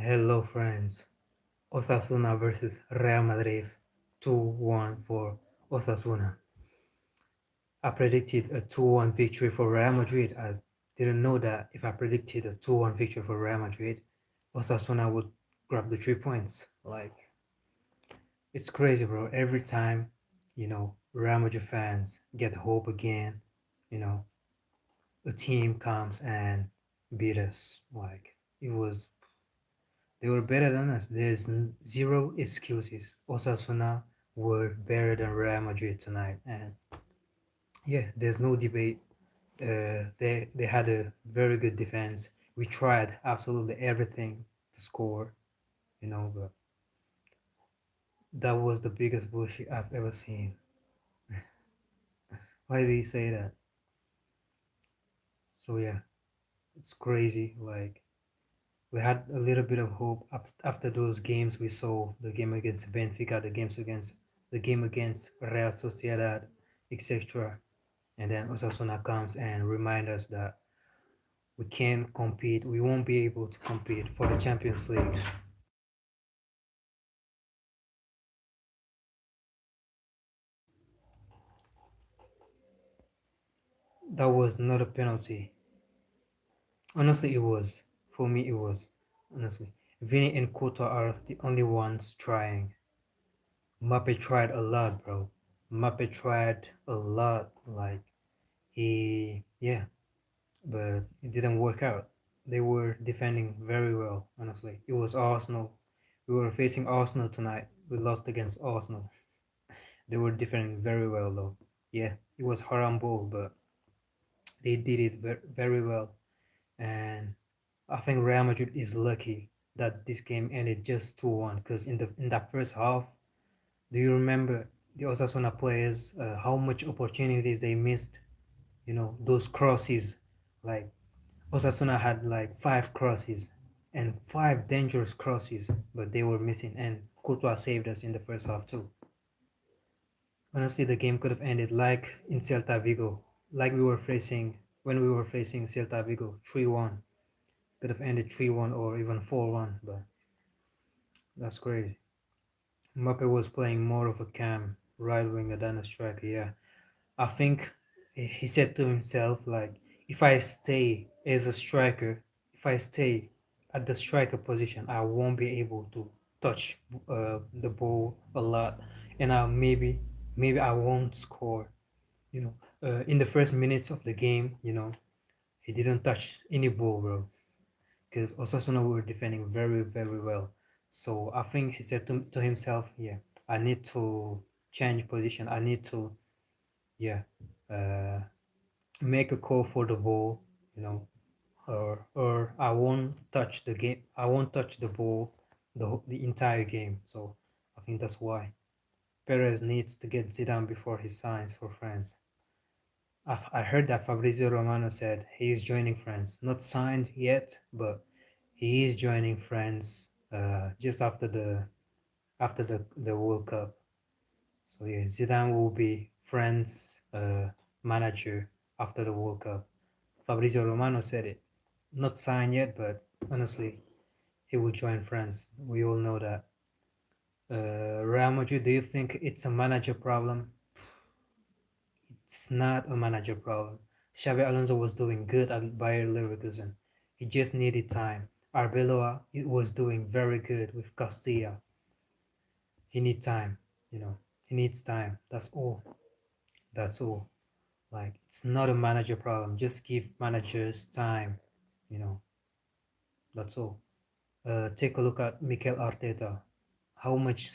Hello, friends. Osasuna versus Real Madrid 2-1 for Osasuna. I predicted a 2-1 victory for Real Madrid. I didn't know that if I predicted a 2-1 victory for Real Madrid, Osasuna would grab the 3 points. It's crazy, bro. Every time, Real Madrid fans get hope again, you know, a team comes and beat us. It was They were better than us. There's zero excuses. Osasuna were better than Real Madrid tonight, and yeah, there's no debate. They had a very good defense. We tried absolutely everything to score, but that was the biggest bullshit I've ever seen. Why do you say that? So yeah, it's crazy. We had a little bit of hope after those games we saw the game against Benfica, the game against Real Sociedad, etc. And then Osasuna comes and reminds us that we can't compete, we won't be able to compete for the Champions League. That was not a penalty. Honestly, it was. For me, it was. Honestly, Vinny and Koto are the only ones trying. Mbappe tried a lot, bro. Mbappe tried a lot. Yeah, but it didn't work out. They were defending very well, honestly. It was Arsenal. We were facing Arsenal tonight. We lost against Arsenal. They were defending very well, though. Yeah, it was haram ball, but they did it very well. And I think Real Madrid is lucky that this game ended just 2-1 because in that first half, do you remember the Osasuna players, how much opportunities they missed? Those crosses, like Osasuna had like five crosses and five dangerous crosses, but they were missing. And Courtois saved us in the first half too. Honestly, the game could have ended like in Celta Vigo, like we were facing when we were facing Celta Vigo, 3-1. Could have ended 3-1 or even 4-1, but that's crazy. Mbappe was playing more of a cam right winger than a striker. Yeah, I think he said to himself, like, if I stay as a striker, if I stay at the striker position, I won't be able to touch the ball a lot, and maybe I won't score. In the first minutes of the game, he didn't touch any ball, bro, because Osasuna were defending very, very well. So I think he said to himself, yeah, I need to change position. I need to, yeah, uh, make a call for the ball, you know, or I won't touch the game. I won't touch the ball the entire game. So I think that's why Perez needs to get Zidane before he signs for France. I heard that Fabrizio Romano said he is joining France, not signed yet, but he is joining France just after the World Cup. So yeah, Zidane will be France manager after the World Cup. Fabrizio Romano said it. Not signed yet, but honestly, he will join France. We all know that. Real Madrid, do you think it's a manager problem? It's not a manager problem. Xabi Alonso was doing good at Bayer Leverkusen. He just needed time. Arbeloa was doing very good with Castilla. He needs time, you know. He needs time. That's all. That's all. It's not a manager problem. Just give managers time, you know. That's all. Take a look at Mikel Arteta. How much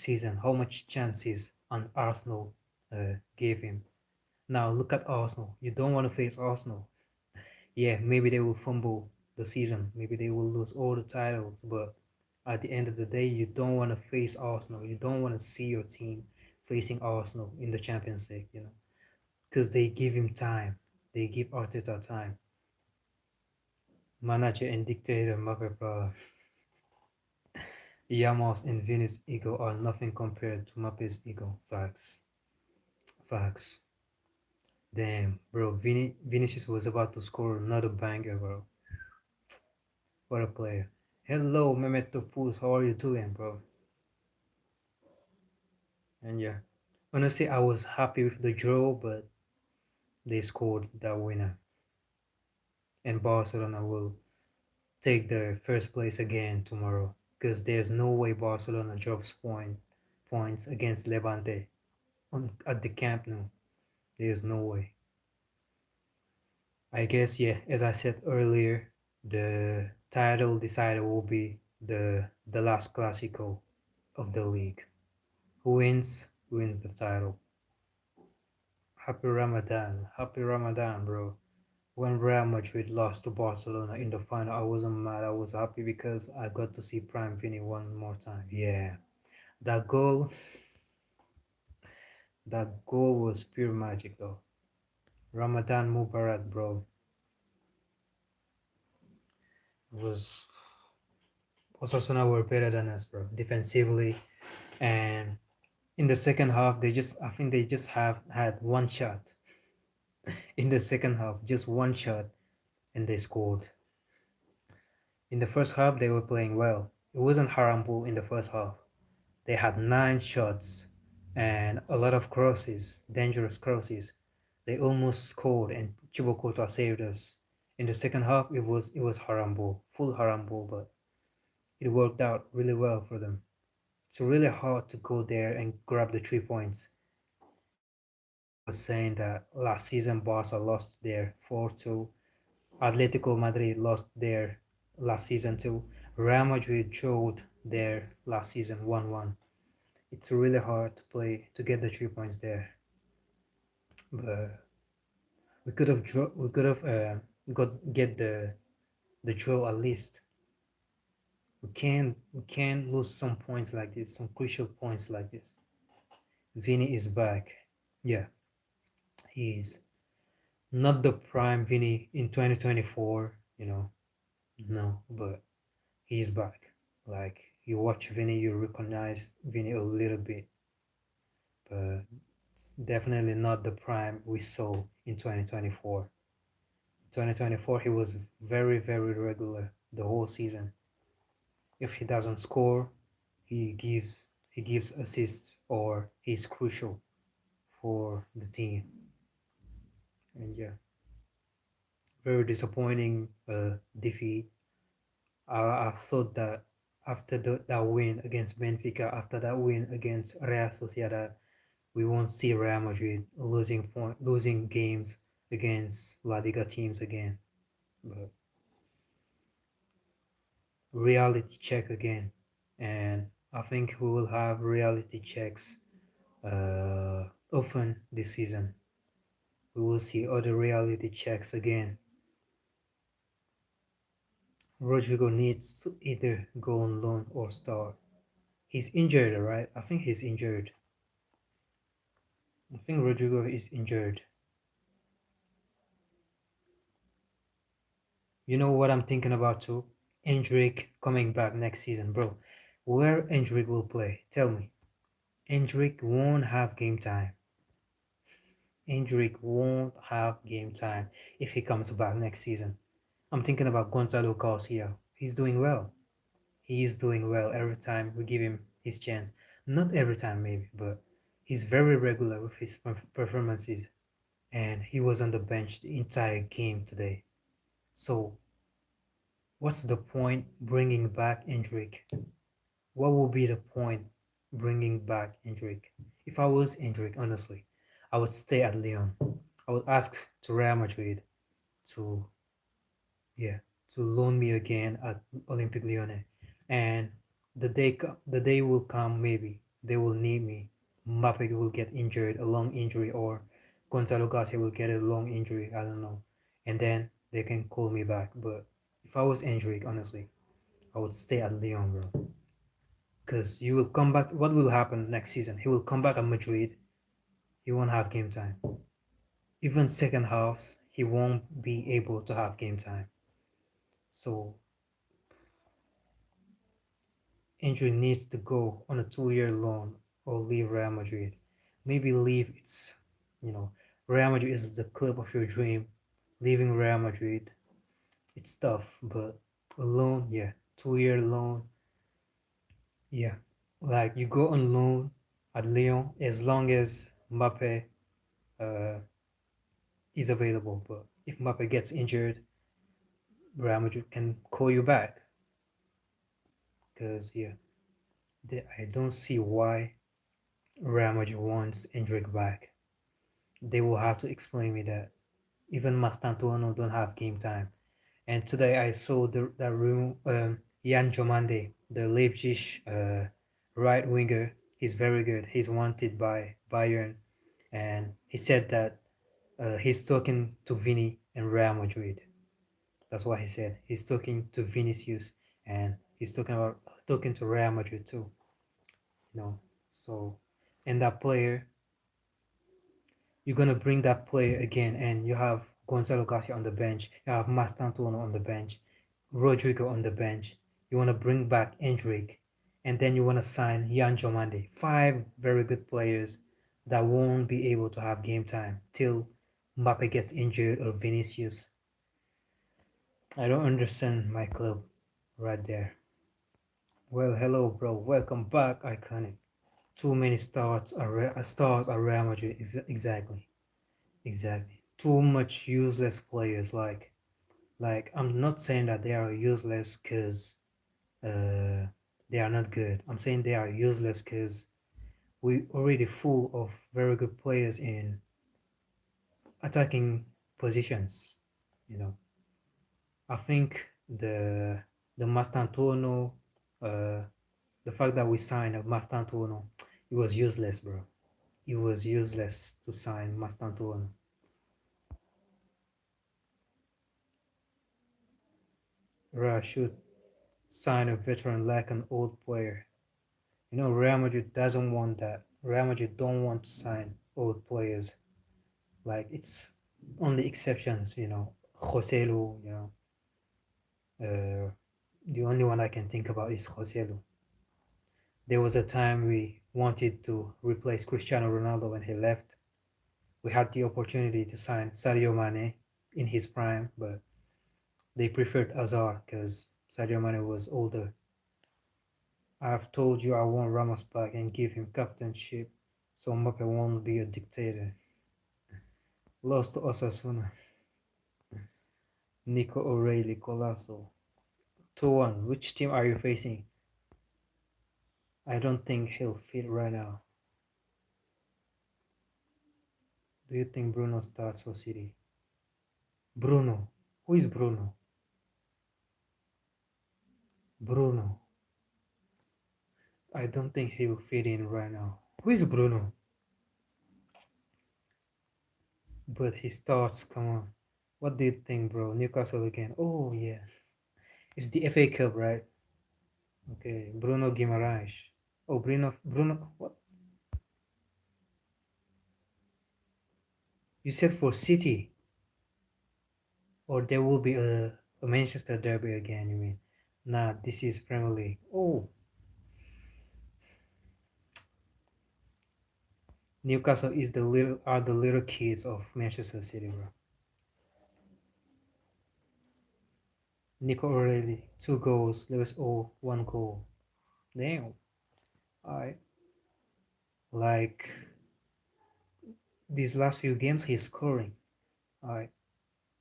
chances on Arsenal gave him. Now look at Arsenal. You don't want to face Arsenal. Yeah, maybe they will fumble the season. Maybe they will lose all the titles. But at the end of the day, you don't want to face Arsenal. You don't want to see your team facing Arsenal in the Champions League, because they give him time. They give Arteta time. Manager and dictator Mbappe, bro. Yamos and Vinicius' ego are nothing compared to Mbappé's ego. Facts. Facts. Damn, bro. Vinicius was about to score another banger, bro. What a player. Hello, Mehmet Topuz. How are you doing, bro? And yeah, honestly, I was happy with the draw, but they scored that winner, and Barcelona will take the first place again tomorrow. Because there's no way Barcelona drops points against Levante at the Camp Nou. There's no way. I guess yeah, as I said earlier, the title decider will be the last Clásico of the league. Who wins the title. Happy Ramadan, bro. When Real Madrid lost to Barcelona in the final, I wasn't mad. I was happy because I got to see Prime Vini one more time. Yeah, that goal, that goal was pure magic, though. Ramadan Mubarak, bro. Was Osasuna were better than us, bro, defensively, and in the second half, I think they just have had one shot in the second half, just one shot, and they scored. In the first half, they were playing well. It wasn't Harambo in the first half. They had 9 shots and a lot of crosses, dangerous crosses. They almost scored, and Chibokota saved us. In the second half, it was Harambo, full Harambo, but it worked out really well for them. It's really hard to go there and grab the 3 points. Everybody was saying that last season Barca lost there 4-2. Atletico Madrid lost there last season too. Real Madrid showed there last season 1-1. It's really hard to play to get the 3 points there, but we could have got get the draw at least. We can't lose some points like this, some crucial points like this. Vini is back. Yeah, he is not the prime Vini in 2024. No, but he's back. Like you watch Vini, you recognize Vini a little bit, but it's definitely not the prime we saw in 2024. 2024, he was very, very regular the whole season. If he doesn't score, he gives he gives assists or he's crucial for the team. And yeah, very disappointing defeat. I thought that after that win against Benfica, after that win against Real Sociedad, we won't see Real Madrid losing games against La Liga teams again. But reality check again, and I think we will have reality checks often this season. We will see other reality checks again. Rodrigo needs to either go on loan or start. He's injured, right? I think he's injured. I think Rodrigo is injured. You know what I'm thinking about too? Endrick coming back next season, bro. Where Endrick will play? Tell me. Endrick won't have game time. Endrick won't have game time if he comes back next season. I'm thinking about Gonzalo Garcia. He's doing well. He is doing well every time we give him his chance. Not every time, maybe, but he's very regular with his performances. And he was on the bench the entire game today. So, what's the point bringing back Endrick? What would be the point bringing back Endrick? If I was Endrick, honestly, I would stay at Lyon. I would ask to Real Madrid to yeah to loan me again at Olympic Lyonnais, and the day will come, maybe they will need me. Mbappe will get injured, a long injury, or Gonzalo Garcia will get a long injury. I don't know, and then they can call me back. But if I was Endrick, honestly, I would stay at Lyon, bro. Because you will come back. What will happen next season? He will come back at Madrid. He won't have game time. Even second halves, he won't be able to have game time. So Andrew needs to go on a 2 year loan or leave Real Madrid. Maybe leave. You know, Real Madrid is the club of your dream. Leaving Real Madrid, it's tough, but a loan, yeah, 2 year loan. Yeah, like you go on loan at Lyon as long as Mbappe uh, is available. But if Mbappe gets injured, Real Madrid can call you back. Because yeah, I don't see why Real Madrid wants Endrick back. They will have to explain me that. Even Mastantuono don't have game time. And today I saw that room Jan Jomande, the Leipzig right winger. He's very good. He's wanted by Bayern, and he said that he's talking to Vini and Real Madrid. That's what he said. He's talking to Vinicius, and he's talking to Real Madrid too. You know, so and that player, you're gonna bring that player again, and you have Gonzalo Garcia on the bench, you have Mastantuono on the bench, Rodrigo on the bench. You wanna bring back Endrick, and then you wanna sign Yan Jomande. Five very good players that won't be able to have game time till Mbappe gets injured or Vinicius. I don't understand my club right there. Well, hello, bro. Welcome back, Iconic. Too many stars at Real Madrid. Exactly. Exactly. Too much useless players. Like I'm not saying that they are useless because uh, they are not good. I'm saying they are useless because we already full of very good players in attacking positions. You know, I think the the Mastantuono, uh, the fact that we signed a Mastantuono, it was useless, bro. It was useless to sign Mastantuono. Ra should sign a veteran like an old player. You know, Real Madrid doesn't want that. Real Madrid don't want to sign old players. Like it's only exceptions, you know. Joselu, you know. The only one I can think about is Joselu. There was a time we wanted to replace Cristiano Ronaldo when he left. We had the opportunity to sign Sadio Mane in his prime, but they preferred Azar because Sadio Mane was older. I've told you I want Ramos back and give him captainship so Mbappe won't be a dictator. Lost to Osasuna. Nico O'Reilly, Colasso. 2-1. Which team are you facing? I don't think he'll fit right now. Do you think Bruno starts for City? Bruno. Who is Bruno? Bruno. I don't think he'll fit in right now. Who is Bruno? But he starts, come on. What do you think, bro? Newcastle again. Oh, yeah. It's the FA Cup, right? Okay. Bruno Guimaraes. Oh, Bruno. What? You said for City? Or there will be a Manchester derby again, you mean? Nah, this is Premier League. Oh, Newcastle is the little kids of Manchester City, bro. Nico O'Reilly, 2 goals. Lewis O, 1 goal. Damn. I like these last few games he's scoring. I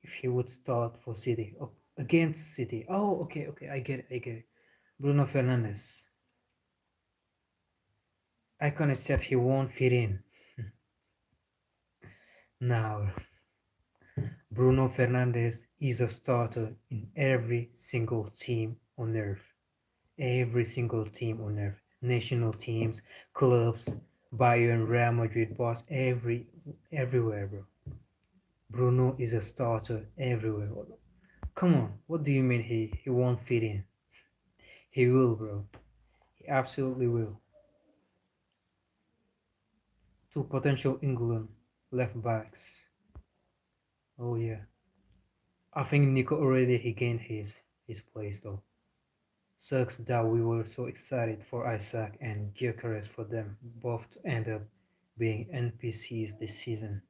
if he would start for City against City. Oh, okay, okay, I get it, I get it. Bruno Fernandes. I kind of said he won't fit in. Now, Bruno Fernandes is a starter in every single team on earth. Every single team on earth. National teams, clubs, Bayern, Real Madrid, boss, everywhere, bro. Bruno is a starter everywhere. Come on, what do you mean he won't fit in? He will, bro. He absolutely will. Two potential England left backs. Oh yeah. I think Nico already he gained his place though. Sucks that we were so excited for Isaac and Gyökeres for them both to end up being NPCs this season.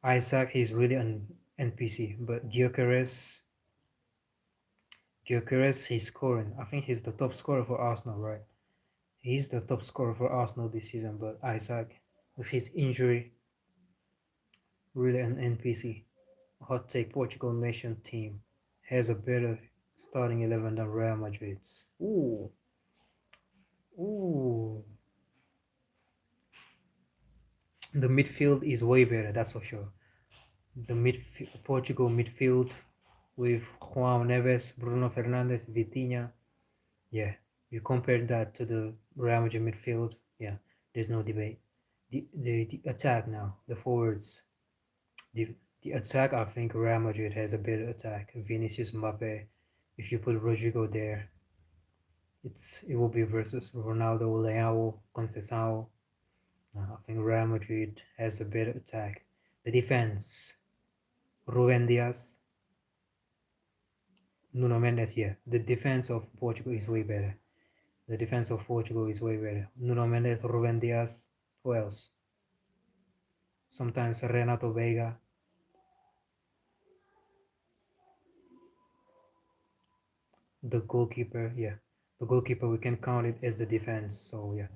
Isaac is really an NPC, but Gyökeres Gyökeres, he's scoring. I think he's the top scorer for Arsenal, right? He's the top scorer for Arsenal this season, but Isaac, with his injury, really an NPC. Hot take: Portugal nation team has a better starting 11 than Real Madrid's. Ooh, ooh. The midfield is way better, that's for sure. The Portugal midfield with Juan Neves, Bruno Fernandes, Vitinha. Yeah, you compare that to the Real Madrid midfield. Yeah, there's no debate. The attack now, the forwards, the the attack. I think Real Madrid has a better attack. Vinicius, Mbappe. If you put Rodrigo there, it will be versus Ronaldo, Leao, Conceição. I think Real Madrid has a better attack. The defense, Ruben Diaz, Nuno Mendes. Yeah, the defense of Portugal is way better. The defense of Portugal is way better. Nuno Mendes, Ruben Diaz. Who else? Sometimes Renato Vega. The goalkeeper. Yeah, the goalkeeper. We can count it as the defense. So yeah,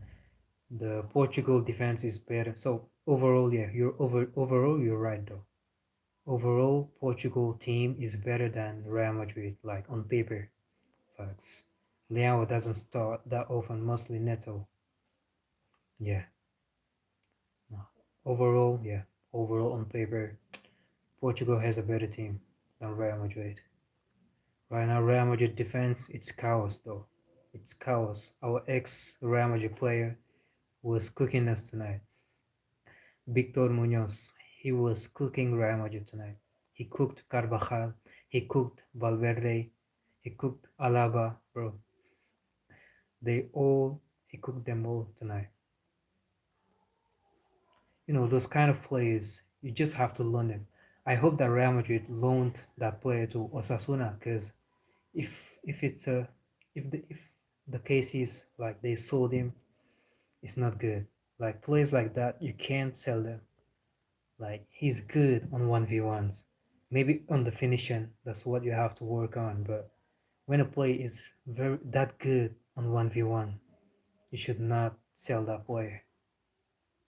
the Portugal defense is better. So overall, yeah, overall you're right though. Overall, Portugal team is better than Real Madrid, like on paper. Facts. Leao doesn't start that often, mostly Neto. Yeah. No. Overall, yeah. Overall on paper, Portugal has a better team than Real Madrid. Right now, Real Madrid defense, it's chaos though. It's chaos. Our ex Real Madrid player was cooking us tonight. Victor Munoz, he was cooking Real Madrid tonight. He cooked Carvajal, he cooked Valverde, he cooked Alaba, bro. He cooked them all tonight. Those kind of players, you just have to learn them. I hope that Real Madrid loaned that player to Osasuna, because if if it's a if the case is like they sold him, it's not good. Like players like that, you can't sell them. Like he's good on 1v1s. Maybe on the finishing, that's what you have to work on. But when a player is very that good on 1v1, you should not sell that player.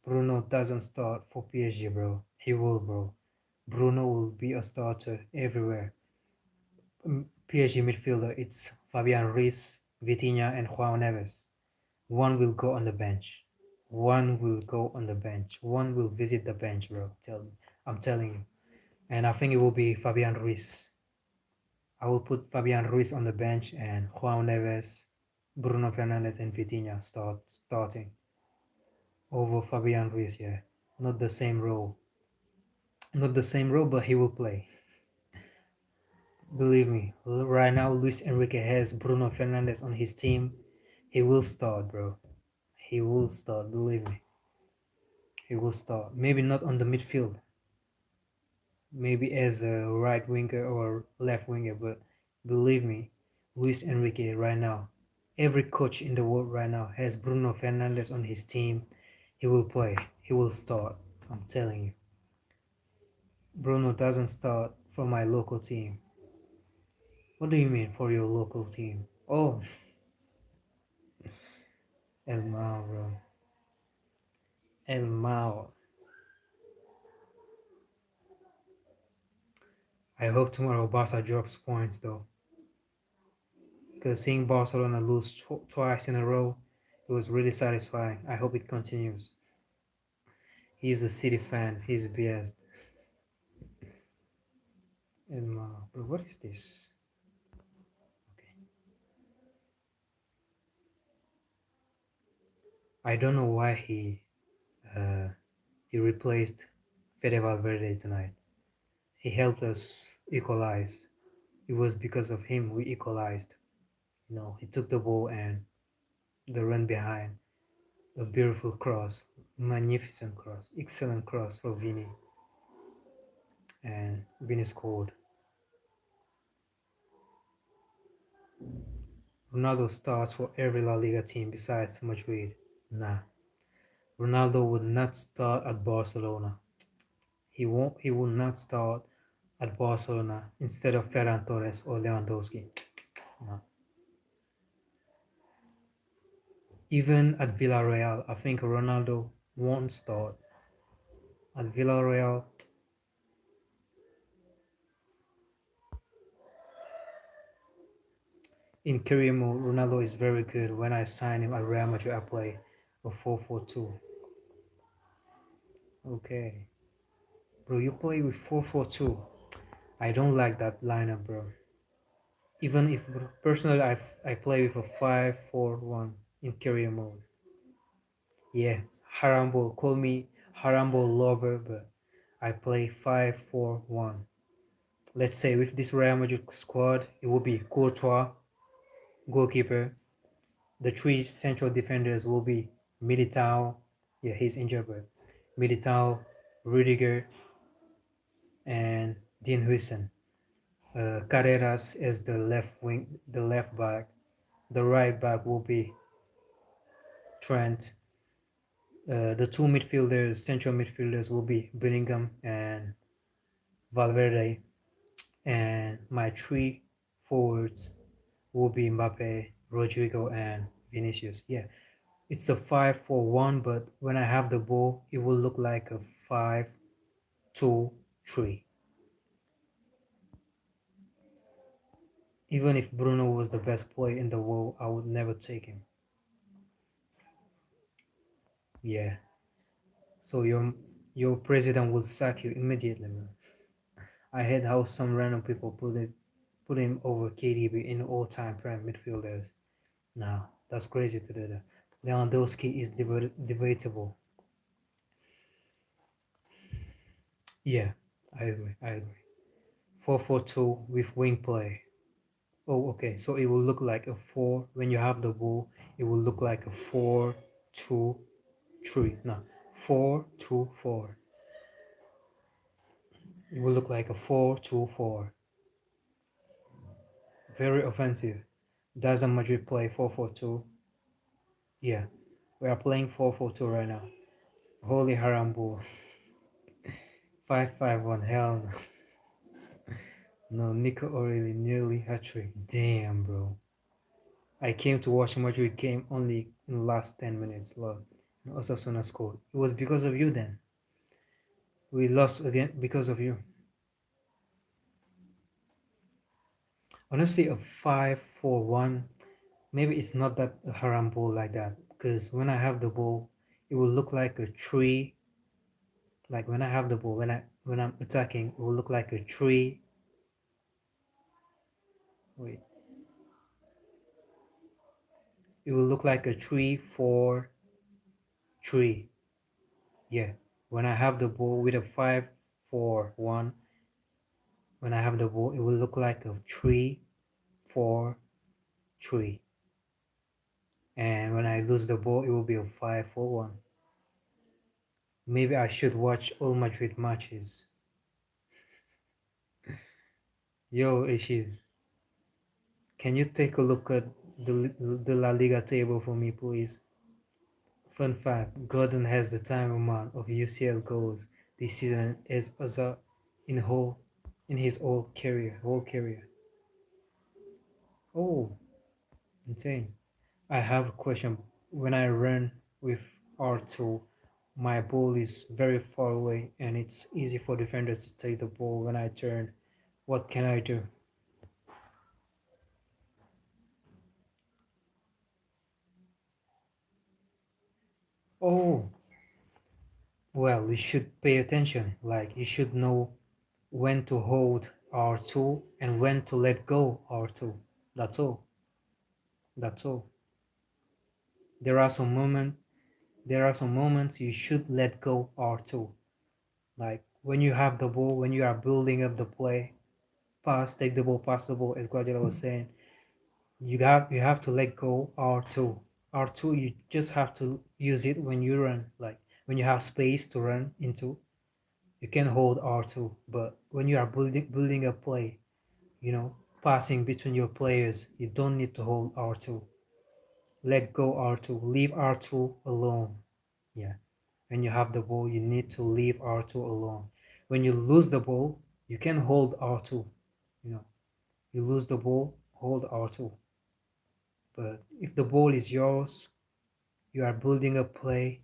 Bruno doesn't start for PSG, bro. He will, bro. Bruno will be a starter everywhere. PSG midfielder, it's Fabian Ruiz, Vitinha, and Juan Neves. One will go on the bench. One will go on the bench. One will visit the bench, bro. I'm telling you. And I think it will be Fabian Ruiz. I will put Fabian Ruiz on the bench and Juan Neves, Bruno Fernandes, and Vitinha starting over Fabian Ruiz. Yeah, not the same role. Not the same role, but he will play. Believe me, right now Luis Enrique has Bruno Fernandes on his team. He will start, bro. He will start, believe me. He will start. Maybe not on the midfield. Maybe as a right winger or left winger, but believe me, Luis Enrique right now, every coach in the world right now has Bruno Fernandes on his team. He will play. He will start. I'm telling you. Bruno doesn't start for my local team. What do you mean for your local team? Oh, El Mao, bro. El Mao. I hope tomorrow Barca drops points though, because seeing Barcelona lose twice in a row, it was really satisfying. I hope it continues. He's a City fan. He's biased. El Mao, bro. What is this? Okay. I don't know why he replaced Fede Valverde tonight. He helped us equalize. It was because of him we equalized. He took the ball and the run behind. A beautiful cross, magnificent cross, excellent cross for Vini, and Vini scored. Ronaldo starts for every La Liga team besides Madrid. Nah, Ronaldo would not start at Barcelona. He won't. He will not start at Barcelona instead of Ferran Torres or Lewandowski. No. Even at Villarreal, I think Ronaldo won't start. At Villarreal, in career mode, Ronaldo is very good. When I signed him at Real Madrid, I play a 4-4-2. Okay. Bro, you play with 4-4-2. I don't like that lineup, bro. Even if personally I play with a 5-4-1 in career mode. Yeah, Harambo, call me Harambo lover, but I play 5-4-1. Let's say with this Real Madrid squad, it will be Courtois, goalkeeper. The three central defenders will be Militao. Yeah, he's injured, but Militao, Rudiger, and Dean Huijsen. Carreras is the left wing, the left back. The right back will be Trent. The two midfielders, central midfielders, will be Bellingham and Valverde, and my three forwards will be Mbappe, Rodrigo, and Vinicius. Yeah, it's a 5-4-1, but when I have the ball, it will look like a 5-2-3. Even if Bruno was the best player in the world, I would never take him. Yeah, so your president will sack you immediately, man. I heard how some random people put him over KDB in all-time prime midfielders. Now that's crazy to do that. Lewandowski is debatable. Yeah, I agree. I agree. 4-4-2 with wing play. Oh, okay. So it will look like a four when you have the ball. It will look like a 4-2-3. No, 4-2-4. It will look like a 4-2-4. Very offensive. Doesn't Madrid play 4-4-2? Yeah, we are playing 4-4-2 right now. Holy Harambo. 5-5-1. Hell no. No, Nico Aureli nearly hat trick. Damn, bro. I came to watch Madrid game only in the last 10 minutes. Lord. And Osasuna scored. It was because of you then. We lost again because of you. Honestly, a 5-4-1, maybe it's not that haram ball like that. Because when I have the ball, it will look like a tree. Like when I have the ball, when I'm attacking, it will look like a tree. Wait, it will look like a 3-4-3. Yeah. When I have the ball with a 5-4-1, when I have the ball, it will look like a 3-4-3. And when I lose the ball, it will be a 5-4-1. Maybe I should watch all Madrid matches. Yo, Ishiz, can you take a look at the La Liga table for me, please? Fun fact, Gordon has the time amount of UCL goals this season as a in whole in his whole career. Oh, insane. I have a question. When I run with R2, my ball is very far away and it's easy for defenders to take the ball when I turn. What can I do? Oh, well, you should pay attention. Like, you should know when to hold R2 and when to let go R2. That's all. That's all. There are some moments you should let go R2. Like when you have the ball, when you are building up the play, take the ball, pass the ball, as Guardiola was saying. You have to let go R2. R2 you just have to use it when you run, like when you have space to run into, you can hold R2. But when you are building a play, passing between your players, you don't need to hold R2. Let go R2. Leave R2 alone. Yeah. When you have the ball, you need to leave R2 alone. When you lose the ball, you can hold R2. You know, you lose the ball, hold R2. But if the ball is yours, you are building a play,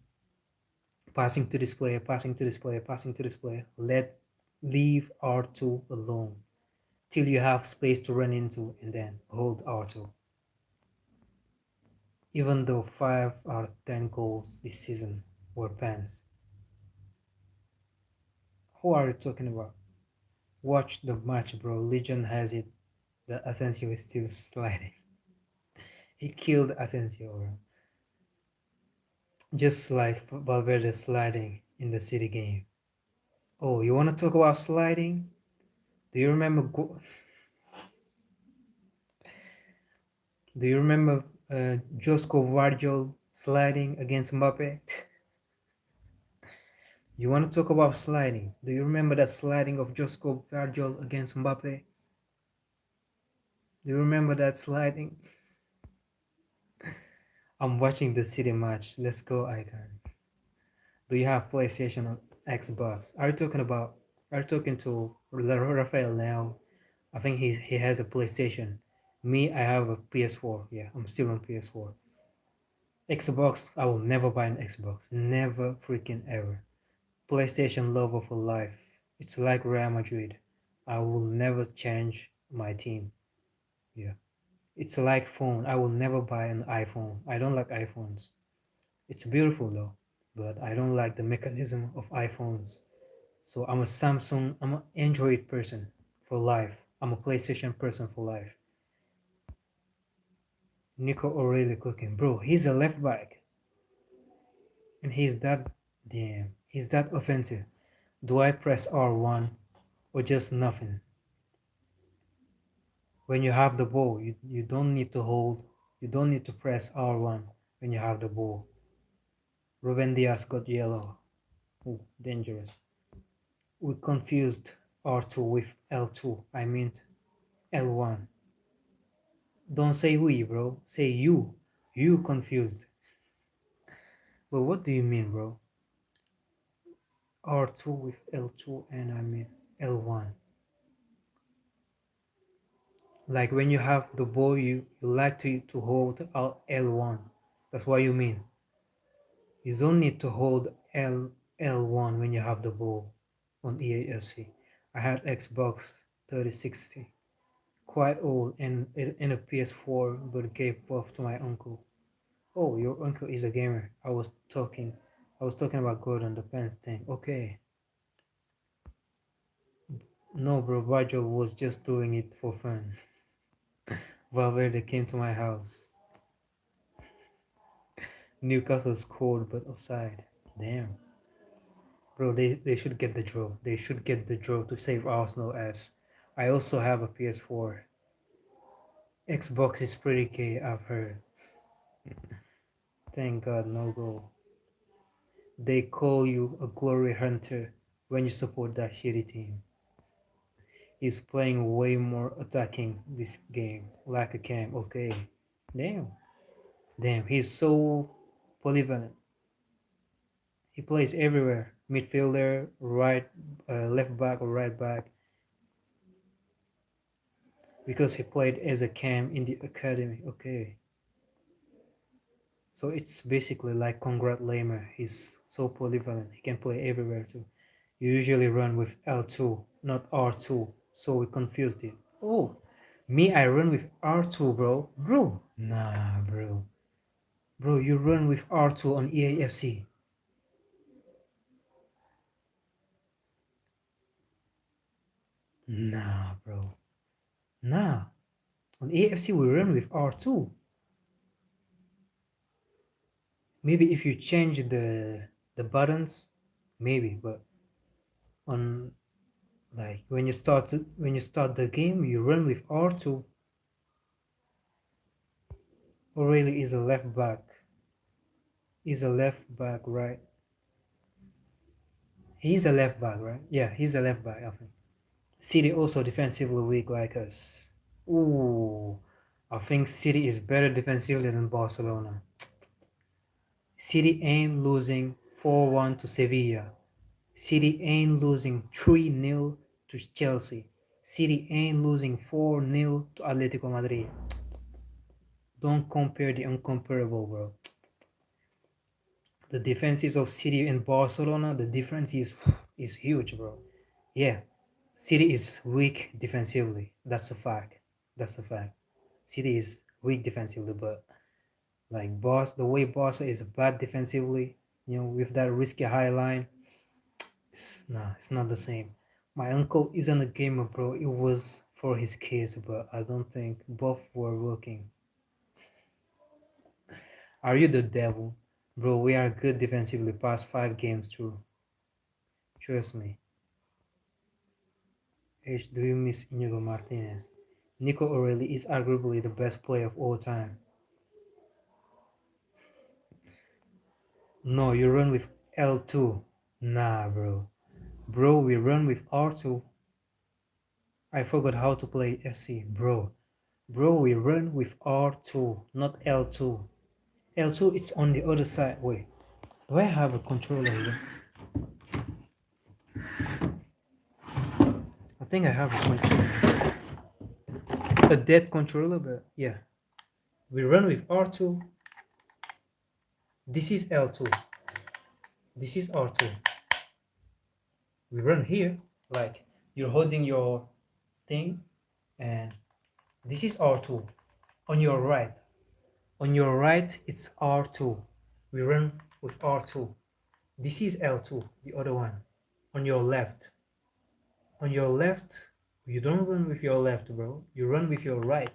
passing to this player, passing to this player, passing to this player. Leave R2 alone till you have space to run into and then hold R2. Even though 5 out of 10 goals this season were pens, who are you talking about? Watch the match, bro. Legend has it that Asensio is still sliding. He killed Asensio, bro. Just like Valverde sliding in the City game. Oh, you want to talk about sliding? Do you remember? Do you remember Josko Vardiol sliding against Mbappe? You want to talk about sliding? Do you remember that sliding of Josko Vardiol against Mbappe? Do you remember that sliding? I'm watching the City match. Let's go, Icon. Do you have PlayStation or Xbox? Are you talking about? Are you talking to Rafael now? I think he has a PlayStation. Me, I have a PS4. Yeah, I'm still on PS4. Xbox, I will never buy an Xbox. Never freaking ever. PlayStation lover for life. It's like Real Madrid. I will never change my team. Yeah. It's like phone. I will never buy an iPhone. I don't like iPhones. It's beautiful though, but I don't like the mechanism of iPhones. So I'm a Samsung, I'm an Android person for life. I'm a PlayStation person for life. Nico Aurelio cooking. Bro, he's a left back. And he's that offensive. Do I press R1 or just nothing? When you have the ball, you don't need to hold, you don't need to press R1 when you have the ball. Ruben Diaz got yellow. Ooh, dangerous. We confused R2 with L2. I meant L1. Don't say we, bro. Say you. You confused. Well, what do you mean, bro? R2 with L2 and I mean L1. Like when you have the ball, you like to hold L1. That's what you mean. You don't need to hold L1 when you have the ball on EAFC. I had Xbox 3060, quite old, and a PS4, but gave birth to my uncle. Oh, your uncle is a gamer. I was talking about Gordon the Pens thing. Okay, no, bro, Virgil was just doing it for fun. Valverde came to my house. Newcastle scored, but offside. Damn. Bro, they should get the draw. They should get the draw to save Arsenal as I also have a PS4. Xbox is pretty gay, I've heard. Thank God, no goal. They call you a glory hunter when you support that shitty team. He's playing way more attacking this game, like a cam. Okay. Damn. Damn, he's so polyvalent. He plays everywhere. Midfielder, right, left back or right back. Because he played as a cam in the academy. Okay, so it's basically like Conrad Lamer. He's so polyvalent. He can play everywhere too. You usually run with L2, not R2, so we confused it. Oh, me, I run with R2, bro. Bro, nah, bro. Bro, you run with R2 on EAFC. Nah, bro. Nah. On EAFC, we run with R2. Maybe if you change the buttons, maybe, but on like when you start the game, you run with R2. O'Reilly is a left back. He's a left back, right? He's a left back, right? Yeah, he's a left back, I think. City also defensively weak like us. Ooh, I think City is better defensively than Barcelona. City ain't losing 4-1 to Sevilla. City ain't losing 3-0 to Chelsea. City ain't losing 4-0 to Atletico Madrid. Don't compare the uncomparable, bro. The defenses of City and Barcelona, the difference is huge, bro. Yeah, City is weak defensively. That's a fact. That's the fact. City is weak defensively, but like the way Barca is bad defensively, with that risky high line, it's not the same. My uncle isn't a gamer, bro. It was for his kids, but I don't think both were working. Are you the devil? Bro, we are good defensively past 5 games through. Trust me. H, do you miss Inigo Martinez? Nico Aureli is arguably the best player of all time. No, you run with L2. Nah, bro. Bro, we run with R2. I forgot how to play FC. Bro, we run with R2, not L2. L2 is on the other side. Wait, do I have a controller here? I think I have a controller. A dead controller, but yeah. We run with R2. This is L2. This is R2. We run here, like you're holding your thing, and this is R2. On your right. On your right, it's R2. We run with R2. This is L2, the other one. On your left. On your left, you don't run with your left, bro. You run with your right.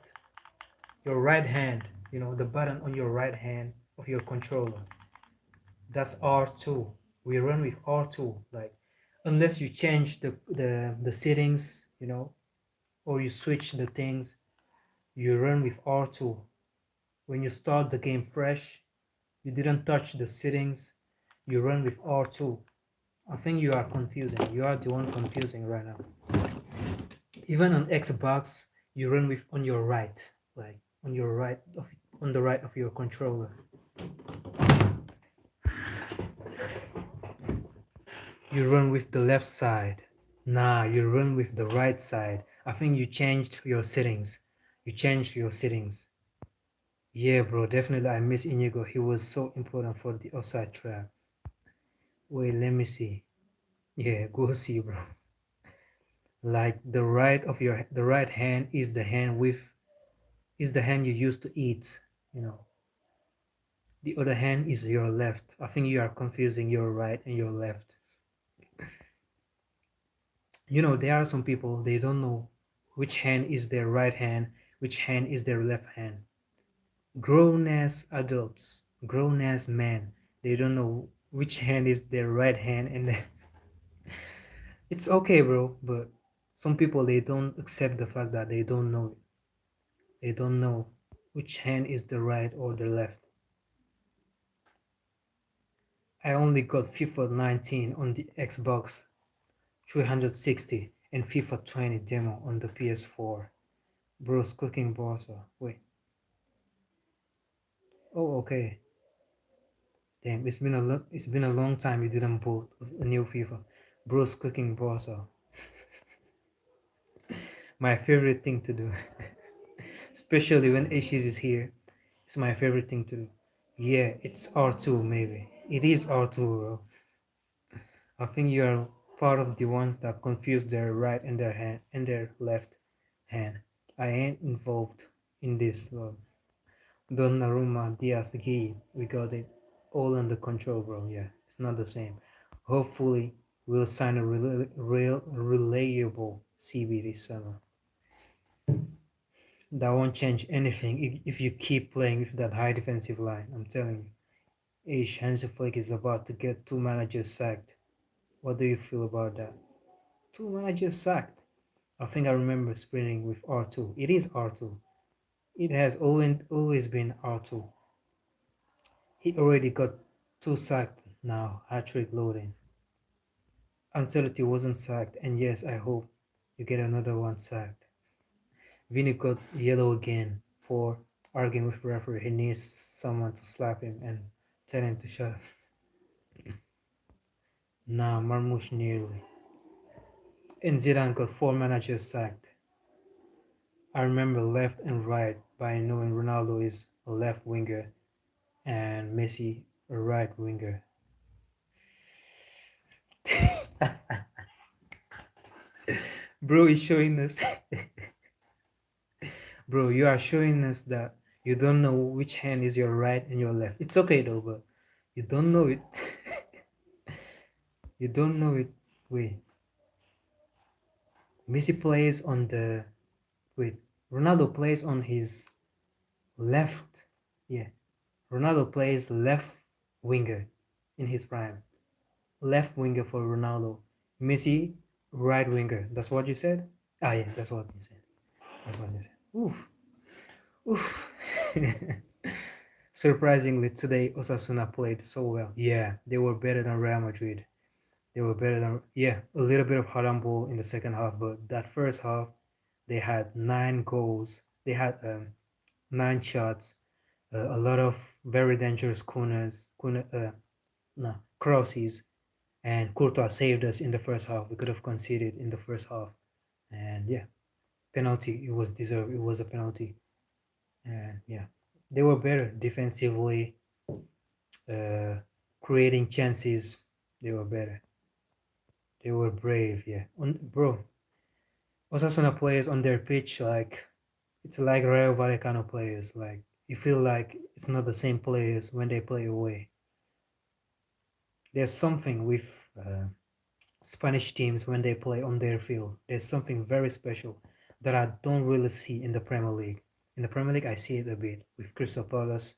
Your right hand, the button on your right hand of your controller. That's R2. We run with R2. Like, unless you change the settings, or you switch the things, you run with R2. When you start the game fresh, you didn't touch the settings, you run with R2. I think you are confusing. You are the one confusing right now. Even on Xbox, you run with on your right, like on the right of your controller. You run with the left side. Nah, you run with the right side. I think you changed your settings. You changed your settings. Yeah, bro, definitely I miss Inigo. He was so important for the offside trap. Wait, let me see. Yeah, go see, bro. Like the right hand is the hand you use to eat, you know. The other hand is your left. I think you are confusing your right and your left. There are some people they don't know which hand is their right hand, which hand is their left hand. Grown as adults, grown as men, they don't know which hand is their right hand and it's okay, bro, but some people they don't accept the fact that they don't know it. They don't know which hand is the right or the left. I only got FIFA 19 on the Xbox 360 and FIFA 20 demo on the PS4. Bro's cooking Barca. Wait. Oh, okay. Damn, it's been a long time you didn't boot a new FIFA. Bro's cooking Barca. My favorite thing to do. Especially when Ashes is here. It's my favorite thing to do. Yeah, it's R2 maybe. It is R2, bro. I think you are part of the ones that confuse their right and their hand and their left hand. I ain't involved in this. Donnarumma, Diaz, Ghi, we got it all under control, bro. Yeah, it's not the same. Hopefully, we'll sign a real reliable CB this summer. That won't change anything if you keep playing with that high defensive line. I'm telling you. Ish, Hansi Flick is about to get 2 managers sacked. What do you feel about that? 2 managers sacked. I think I remember sprinting with R2. It is R2. It has always been R2. He already got 2 sacked now, hat-trick loading. Ancelotti wasn't sacked, and yes, I hope you get another one sacked. Vinny got yellow again for arguing with referee. He needs someone to slap him and tell him to shut up. Nah, Marmoush nearly. And Zidane got 4 managers sacked. I remember left and right by knowing Ronaldo is a left winger and Messi a right winger. Bro is showing us, bro, you are showing us that you don't know which hand is your right and your left. It's okay though, but you don't know it. You don't know it. Wait, Messi plays on the wait. Ronaldo plays on his left. Yeah, Ronaldo plays left winger in his prime. Left winger for Ronaldo. Messi right winger. That's what you said. Ah, yeah, that's what you said. That's what you said. Oof, oof. Surprisingly, today Osasuna played so well. Yeah, they were better than Real Madrid. They were better than, yeah, a little bit of harambol in the second half, but that first half, they had 9 goals. They had 9 shots, a lot of very dangerous no, crosses, and Courtois saved us in the first half. We could have conceded in the first half, and yeah, penalty. It was deserved. It was a penalty, and yeah, they were better defensively, uh, creating chances. They were better. They were brave. Yeah, bro. Osasuna players on their pitch like it's like Rayo Vallecano players. Like you feel like it's not the same players when they play away. There's something with uh, Spanish teams when they play on their field. There's something very special that I don't really see in the Premier League. In the Premier League, I see it a bit with Crystal Palace,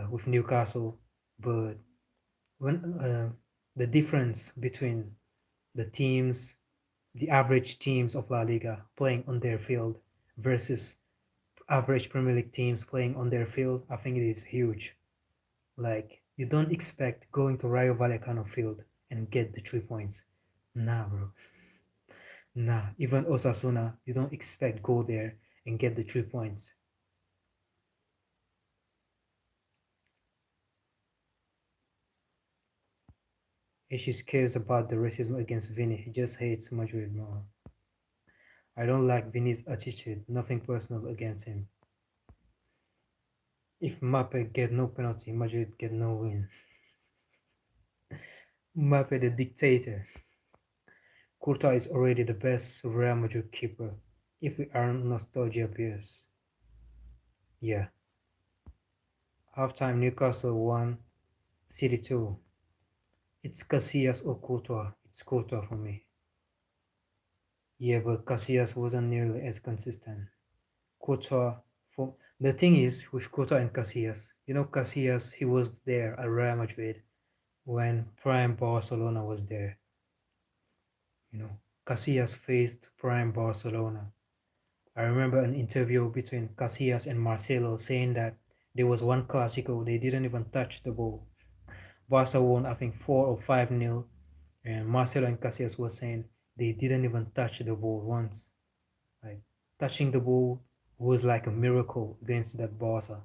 with Newcastle, but when the difference between the teams, the average teams of La Liga playing on their field versus average Premier League teams playing on their field, I think it is huge. Like you don't expect going to Rayo Vallecano field and get the 3 points. Nah, bro. Nah. Even Osasuna, you don't expect go there and get the 3 points. He just cares about the racism against Vinny. He just hates Madrid more. I don't like Vinny's attitude. Nothing personal against him. If Mbappe get no penalty, Madrid get no win. Mbappe the dictator. Courtois is already the best Real Madrid keeper. If we aren't nostalgia beers. Yeah. Halftime Newcastle 1, City 2. It's Casillas or Courtois. It's Courtois for me. Yeah, but Casillas wasn't nearly as consistent. Courtois for the thing is with Courtois and Casillas, Casillas he was there at Real Madrid when prime Barcelona was there. You know, Casillas faced prime Barcelona. I remember an interview between Casillas and Marcelo saying that there was one Clasico they didn't even touch the ball. Barca won I think 4 or 5-0, and Marcelo and Casillas were saying they didn't even touch the ball once. Like touching the ball was like a miracle against that Barca,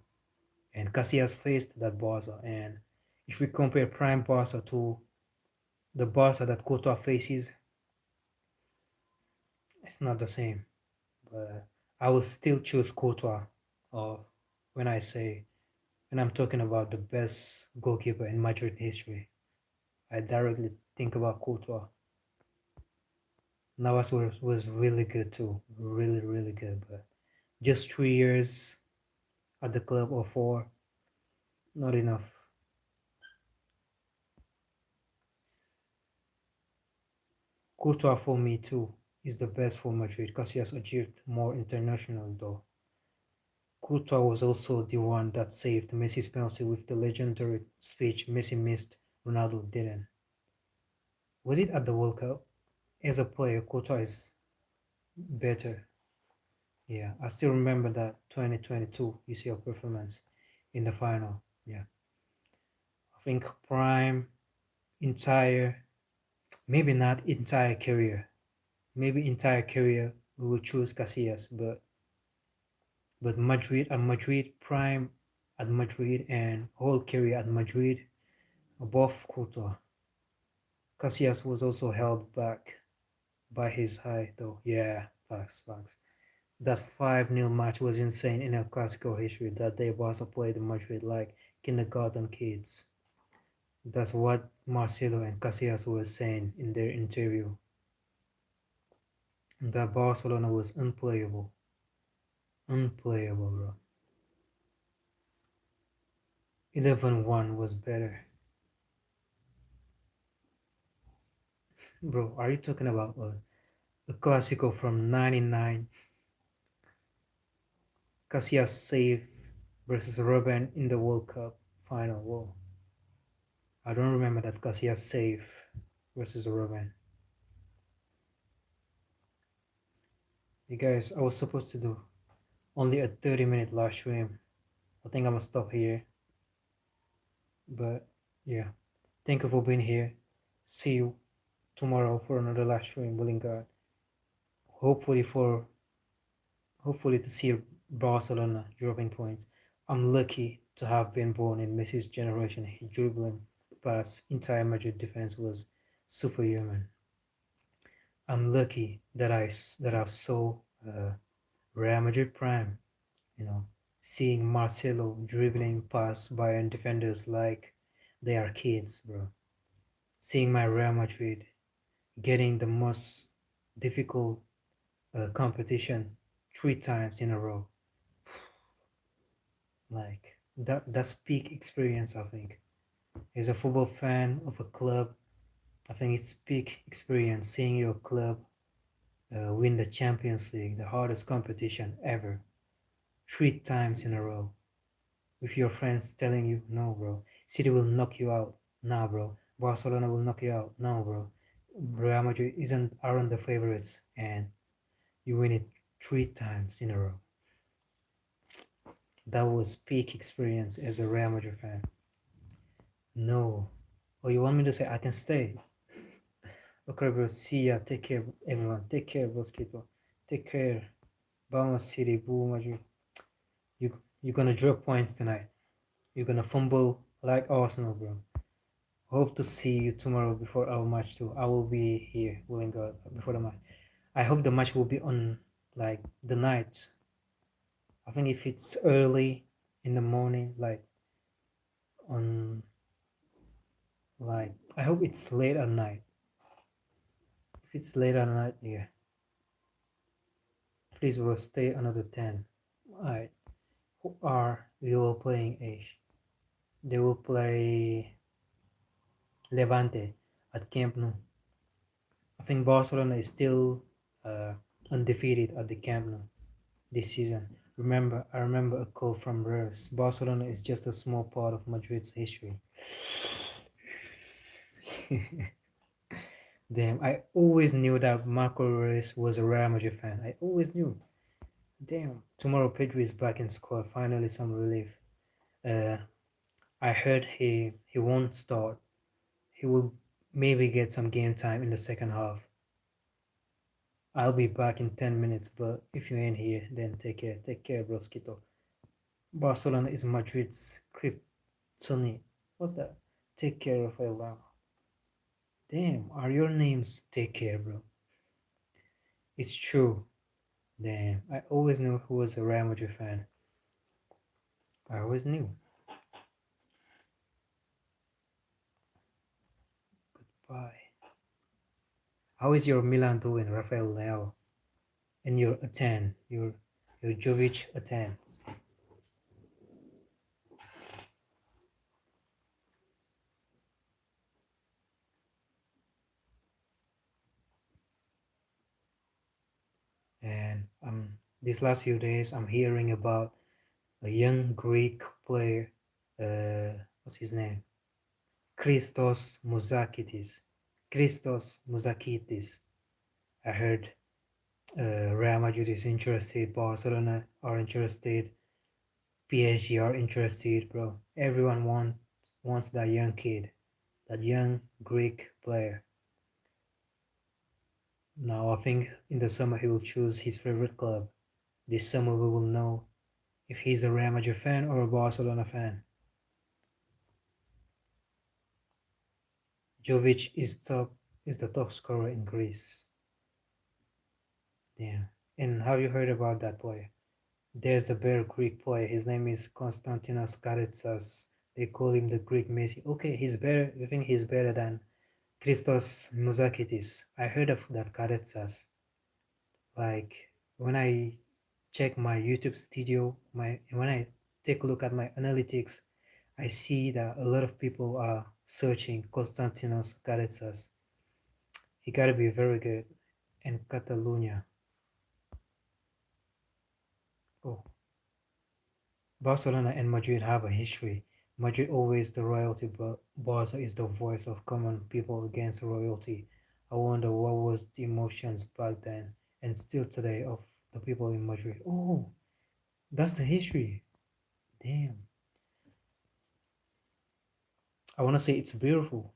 and Casillas faced that Barca. And if we compare prime Barca to the Barca that Courtois faces, it's not the same. But I will still choose Courtois. Or when I say when I'm talking about the best goalkeeper in Madrid history, I directly think about Courtois. Navas was really good too, really really good. But just 3 years at the club or 4, not enough. Courtois for me too is the best for Madrid because he has achieved more international though. Courtois was also the one that saved Messi's penalty with the legendary speech Messi missed, Ronaldo didn't. Was it at the World Cup? As a player, Courtois is better. Yeah, I still remember that 2022 UCL performance in the final. Yeah, I think prime, entire, maybe not entire career. Maybe entire career we will choose Casillas, but Madrid prime at Madrid and whole career at Madrid above Courtois. Casillas was also held back by his height though. Yeah, facts, facts. That 5-0 match was insane in El Clasico history. That day Barca played Madrid like kindergarten kids. That's what Marcelo and Casillas were saying in their interview. That Barcelona was unplayable. Unplayable, bro. 11-1 was better. Bro, are you talking about a Clasico from 99? Casillas save versus Robben in the World Cup final. Whoa. I don't remember that Casillas save versus Robben. You guys, I was supposed to do only a 30-minute live stream. I think I'm gonna stop here. But yeah, thank you for being here. See you tomorrow for another live stream, willing God. Hopefully for hopefully to see Barcelona dropping points. I'm lucky to have been born in Messi's generation. His dribbling past entire Madrid defense was superhuman. I'm lucky that I've saw Real Madrid prime. You know, seeing Marcelo dribbling past Bayern defenders like they are kids, bro. Seeing my Real Madrid getting the most difficult competition 3 times in a row, like that's peak experience. I think as a football fan of a club, I think it's peak experience seeing your club win the Champions League, the hardest competition ever, 3 times in a row, with your friends telling you, no, bro, City will knock you out. Nah, bro, Barcelona will knock you out. No, bro, Real Madrid aren't the favorites, and you win it 3 times in a row. That was peak experience as a Real Madrid fan. No. Oh, you want me to say I can stay? Okay, bro. See ya. Take care, everyone. Take care, Bosquito. Take care. Vamos City, Boo Madrid. You're gonna drop points tonight. You're gonna fumble like Arsenal, bro. Hope to see you tomorrow before our match too. I will be here, willing God, before the match. I hope the match will be on like the night. I think if it's early in the morning, on I hope it's late at night. If it's late at night, yeah, please will stay another 10. Alright, who are Liverpool playing H? They will play Levante at Camp Nou. I think Barcelona is still uh, undefeated at the Camp Nou this season. I remember a quote from Rose. Barcelona is just a small part of Madrid's history. Damn, I always knew that Marco Reus was a Real Madrid fan. I always knew. Damn, tomorrow Pedro is back in squad. Finally, some relief. Uh, I heard he won't start. He will maybe get some game time in the second half. I'll be back in 10 minutes, but if you ain't here, then take care. Take care, Brosquito. Barcelona is Madrid's kryptonite. What's that? Take care, Rafael. Damn, are your names Take Care, bro? It's true. Damn, I always knew who was a Real Madrid fan. I always knew. Bye. How is your Milan doing, Rafael Leao? And your Atan, your Jovic Atan. And these last few days, I'm hearing about a young Greek player. What's his name? Christos Mouzakitis. Christos Mouzakitis. I heard Real Madrid is interested, Barcelona are interested, PSG are interested, bro. Everyone wants that young kid, that young Greek player. Now I think in the summer he will choose his favorite club. This summer we will know if he's a Real Madrid fan or a Barcelona fan. Jovic is the top scorer in Greece. Damn. And have you heard about that player? There's a better Greek player. His name is Konstantinos Karitsas. They call him the Greek Messi. Okay, he's better. I think he's better than Christos Mouzakitis. I heard of that Karitsas. Like when I check my YouTube studio, my when I take a look at my analytics, I see that a lot of people are searching Konstantinos Karitsas. He gotta be very good. And Catalonia. Oh, Barcelona and Madrid have a history. Madrid always the royalty, but Barca is the voice of common people against royalty. I wonder what was the emotions back then and still today of the people in Madrid. Oh, that's the history. Damn. I want to say it's beautiful.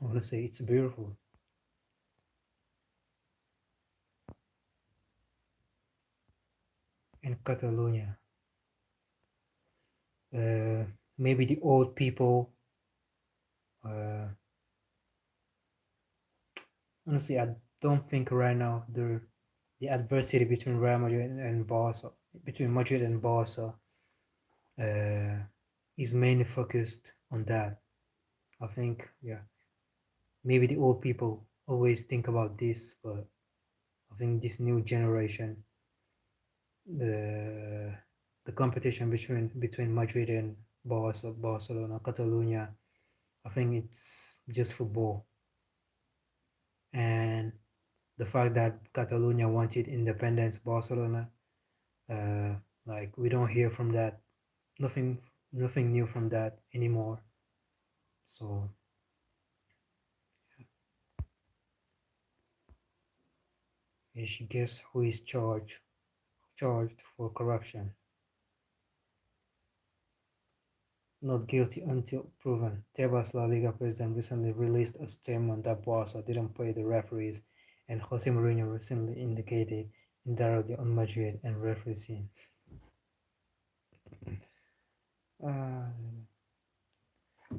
I want to say it's beautiful. In Catalonia, uh, maybe the old people. Uh, Honestly, I don't think right now the adversity between Real Madrid and Barca, between Madrid and Barca, uh, is mainly focused on that. I think, yeah, maybe the old people always think about this, but I think this new generation, the the competition between Madrid and Barcelona, Catalonia, I think it's just football, and the fact that Catalonia wanted independence, Barcelona, uh, like we don't hear from that, nothing, nothing new from that anymore. So you should guess who is charged for corruption. Not guilty until proven. Tebas La Liga president recently released a statement that Barca didn't pay the referees, and Jose Mourinho recently indicated indirectly on Madrid and referee scene. Uh,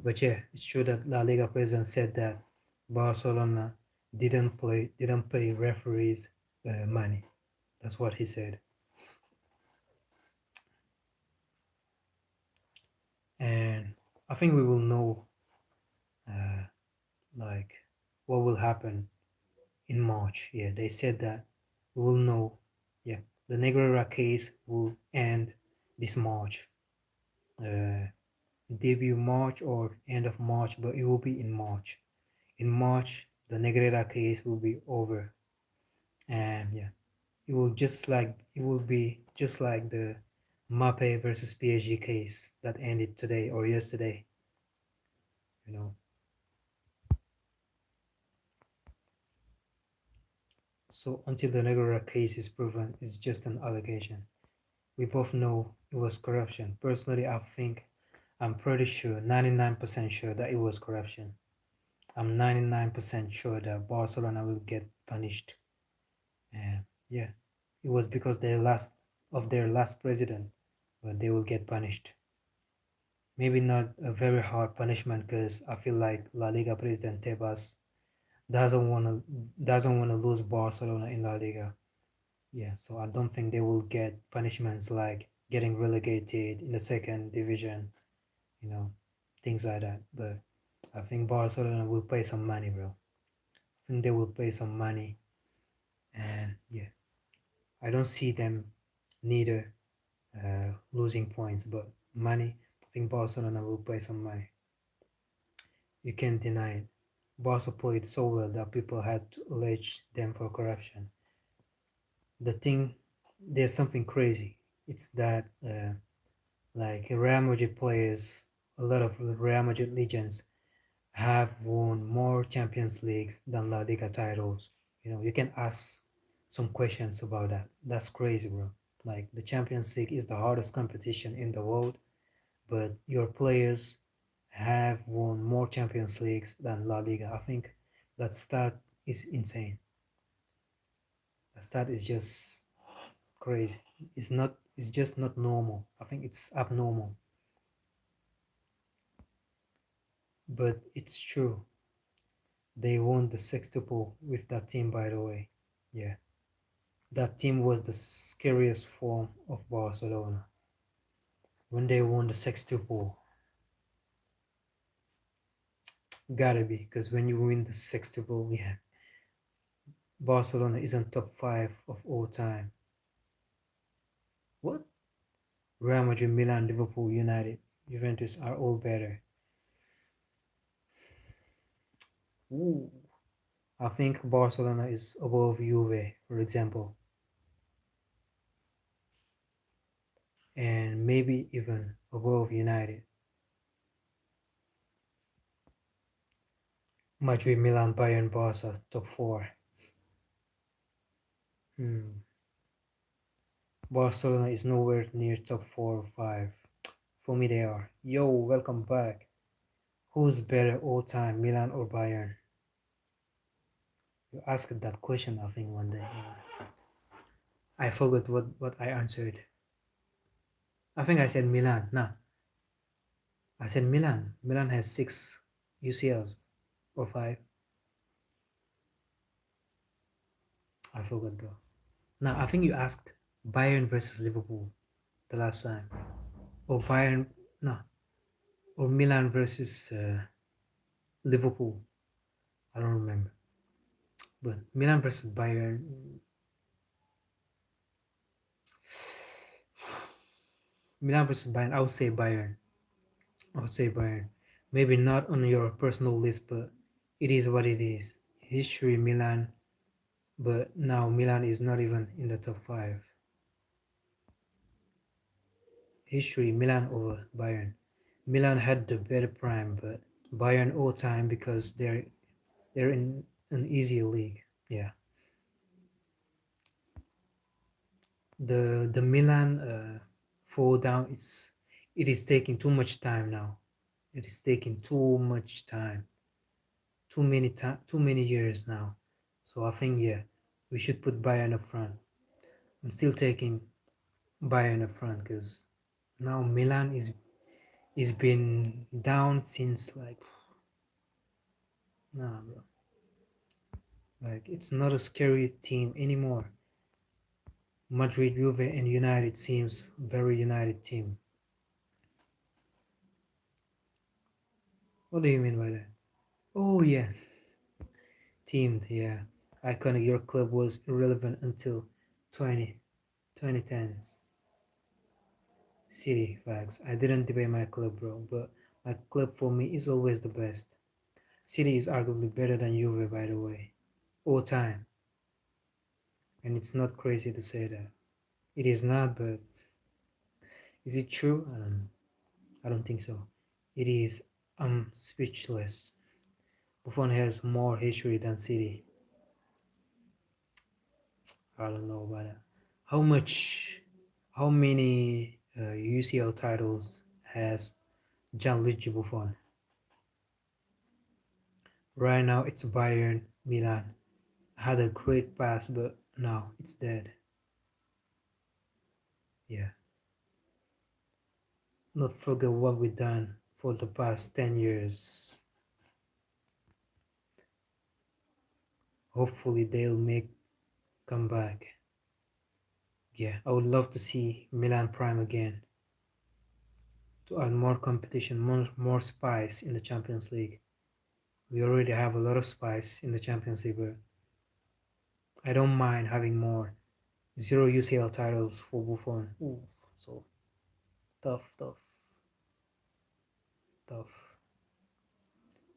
but yeah, it's true that La Liga president said that Barcelona didn't pay referees money. That's what he said. And I think we will know uh, like what will happen in March. Yeah, they said that we will know. Yeah, the Negreira case will end this March, uh, debut March or end of March, but it will be in March. In March, the Negreira case will be over, and yeah, it will be just like the Mape versus PSG case that ended today or yesterday. You know, so until the Negreira case is proven, it's just an allegation. We both know it was corruption. Personally, I'm pretty sure, 99% sure that it was corruption. I'm 99% sure that Barcelona will get punished. And yeah, it was because their last president, but they will get punished. Maybe not a very hard punishment because I feel like La Liga president Tebas doesn't want to lose Barcelona in La Liga. Yeah, so I don't think they will get punishments like getting relegated in the second division, you know, things like that. But I think Barcelona will pay some money, bro. I think they will pay some money, and yeah, I don't see them neither losing points, but money. I think Barcelona will pay some money. You can't deny it. Barca played so well that people had to allege them for corruption. The thing, there's something crazy. It's that like Real Madrid players, a lot of Real Madrid legends have won more Champions Leagues than La Liga titles. You know, you can ask some questions about that. That's crazy, bro. Like the Champions League is the hardest competition in the world, but your players have won more Champions Leagues than La Liga. I think that stat is insane. That stat is just crazy. It's just not normal. I think it's abnormal. But it's true. They won the sextuple with that team, by the way. Yeah. That team was the scariest form of Barcelona. When they won the sextuple, gotta be, because when you win the sextuple, yeah, Barcelona is on top five of all time. What? Real Madrid, Milan, Liverpool, United, Juventus are all better. Ooh. I think Barcelona is above Juve, for example, and maybe even above United. Madrid, Milan, Bayern, Barca, top four. Hmm. Barcelona is nowhere near top four or five. For me, they are. Yo, welcome back. Who's better all time, Milan or Bayern? You asked that question, I think, one day. I forgot what I answered. I think I said Milan. Nah, I said Milan. Milan has six UCLs or five. I forgot though. Now, I think you asked Bayern versus Liverpool the last time. Or Bayern, no, or Milan versus Liverpool. I don't remember. But Milan versus Bayern, Milan versus Bayern, I would say Bayern. I would say Bayern. Maybe not on your personal list, but it is what it is. History, Milan, but now Milan is not even in the top five. History, Milan over Bayern. Milan had the better prime, but Bayern all time because they're in an easier league. Yeah, the Milan fall down. It is taking too much time now. It is taking too much time, too many years now. So I think yeah, we should put Bayern up front. I'm still taking Bayern up front because now Milan is been down since like nah bro. Like it's not a scary team anymore. Madrid, Juve, and United seems very united team. What do you mean by that? Oh yeah, teamed. Yeah, iconic. Your club was irrelevant until 20 2010s. City facts. I didn't debate my club, bro, but my club for me is always the best. City is arguably better than Juve, by the way, all time, and it's not crazy to say that. It is not, but is it true? I don't think so. It is. I'm speechless. Buffon has more history than City. I don't know about that. How much, how many UCL titles has Gianluigi Buffon? Right now it's Bayern Milan. Had a great pass, but now it's dead. Yeah. Not forget what we done for the past 10 years. Hopefully they'll make comeback. Yeah, I would love to see Milan Prime again to add more competition, more spice in the Champions League. We already have a lot of spice in the Champions League, but I don't mind having more. Zero UCL titles for Buffon. Ooh, so tough, tough, tough.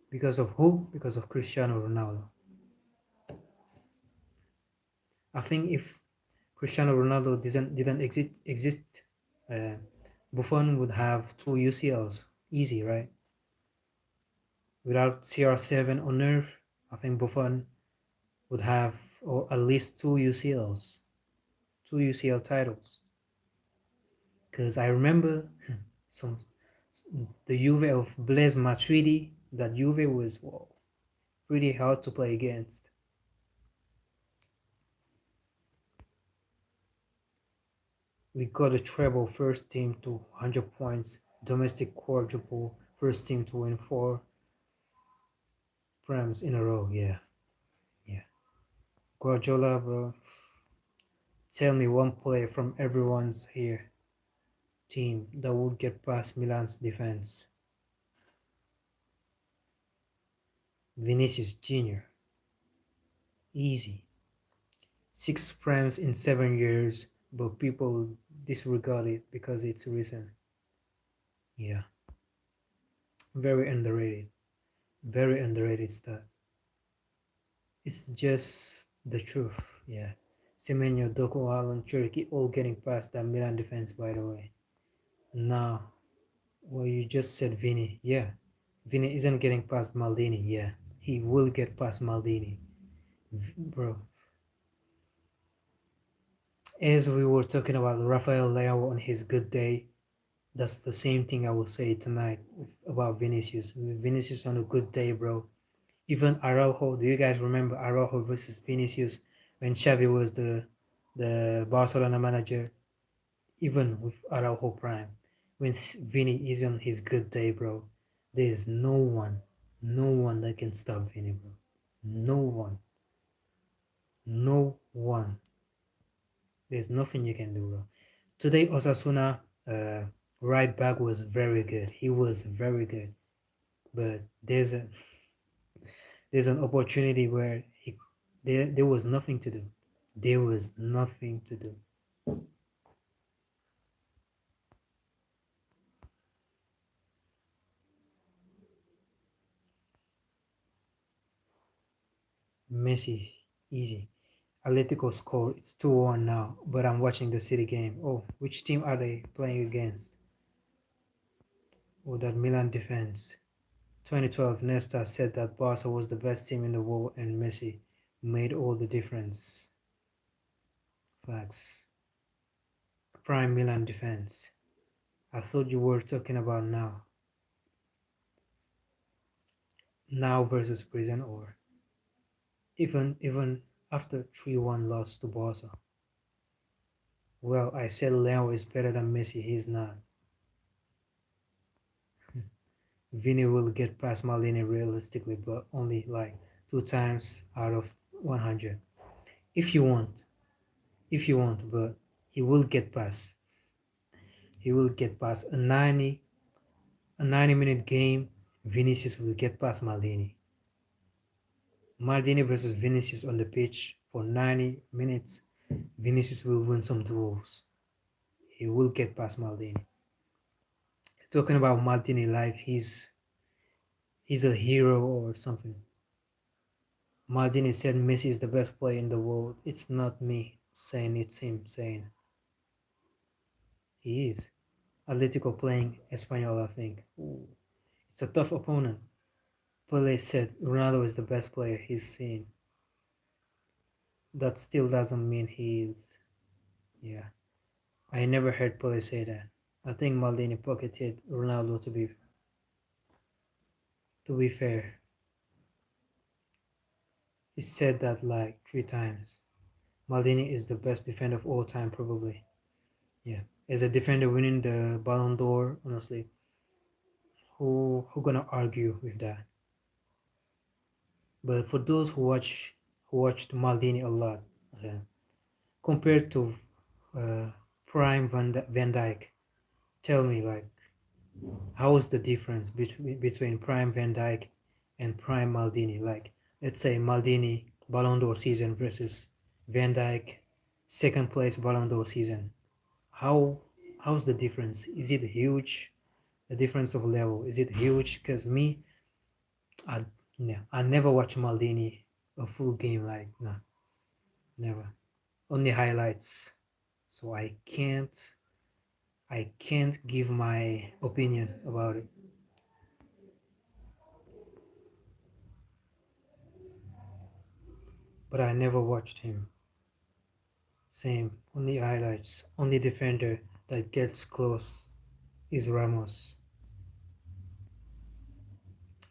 Because of who? Because of Cristiano Ronaldo. I think if Cristiano Ronaldo didn't exist, uh, Buffon would have two UCLs. Easy, right? Without CR7 on nerve, I think Buffon would have or at least two UCLs, two UCL titles. Because I remember some the Juve of Blaise Matuidi. That Juve was pretty hard to play against. We got a treble, first team to 100 points, domestic quadruple, first team to win four Prams in a row. Yeah, yeah. Guardiola, bro. Tell me one player from everyone's here team that would get past Milan's defense. Vinicius Jr. Easy. 6 primes in 7 years, but people disregard it because it's recent. Yeah, very underrated. Very underrated stat. It's just the truth. Yeah. Semenyo, Doku, Allen, Cherokee all getting past that Milan defense, by the way. Now, well, you just said Vini. Yeah. Vini isn't getting past Maldini. Yeah. He will get past Maldini. Bro, as we were talking about Rafael Leao on his good day, that's the same thing I will say tonight about Vinicius. Vinicius on a good day, bro. Even Araujo, do you guys remember Araujo versus Vinicius when Xavi was the Barcelona manager? Even with Araujo prime, when Vini is on his good day, bro, there is no one that can stop Vini, bro. No one, no one. There's nothing you can do, bro. Today, Osasuna uh, right back was very good. He was very good, but there's an opportunity where there was nothing to do. There was nothing to do. Messi, easy. Atletico score. It's 2-1 now, but I'm watching the City game. Oh, which team are they playing against? Oh, that Milan defense. 2012, Nesta said that Barca was the best team in the world and Messi made all the difference. Facts. Prime Milan defense. I thought you were talking about now. Now versus present or even after 3-1 loss to Barca. Well, I said Leo is better than Messi. He's not. Vini will get past Maldini realistically, but only like 2 times out of 100. If you want, but he will get past. He will get past a 90-minute game. Vinicius will get past Maldini. Maldini versus Vinicius on the pitch for 90 minutes. Vinicius will win some duels. He will get past Maldini. Talking about Maldini life, he's a hero or something. Maldini said Messi is the best player in the world. It's not me saying, it's him saying. He is. Atletico playing Espanyol, I think. Ooh, it's a tough opponent. Pele said Ronaldo is the best player he's seen. That still doesn't mean he is. Yeah. I never heard Pele say that. I think Maldini pocketed Ronaldo to be fair. He said that like 3 times. Maldini is the best defender of all time, probably. Yeah, as a defender winning the Ballon d'Or, honestly, who gonna argue with that? But for those who watched Maldini a lot, uh, compared to uh, Prime Van Dijk, tell me like how is the difference between Prime Van Dijk and Prime Maldini? Like let's say Maldini Ballon d'Or season versus Van Dijk second place Ballon d'Or season. How how's the difference? Is it huge? The difference of level, is it huge? Because me, I no, I never watch Maldini a full game, like no, never. Only highlights. So I can't give my opinion about it. But I never watched him. Same, only highlights. Only defender that gets close is Ramos.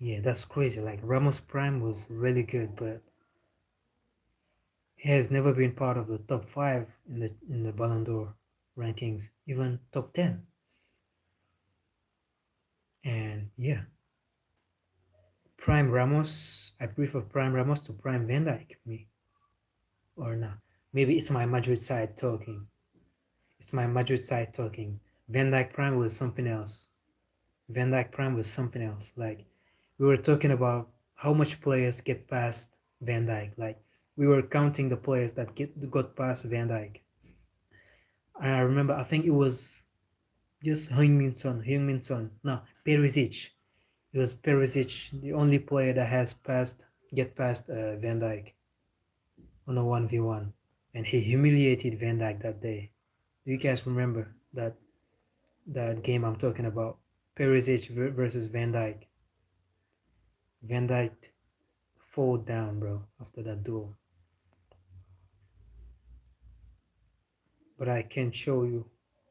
Yeah, that's crazy. Like Ramos Prime was really good, but he has never been part of the top five in the Ballon d'Or rankings, even top 10. And yeah, Prime Ramos. I prefer Prime Ramos to Prime Van Dyke, me or not. Maybe it's my Madrid side talking. It's my Madrid side talking. Van Dyke Prime was something else. Van Dyke Prime was something else. Like we were talking about how much players get past Van Dyke. Like we were counting the players that got past Van Dyke. And I remember I think it was just Heung-min Son. No, Perisic. It was Perisic, the only player that has get past Van Dyke on a 1v1. And he humiliated Van Dyke that day. Do you guys remember that game I'm talking about? Perisic versus Van Dyke. Van Dyke fall down, bro, after that duel. But I can show you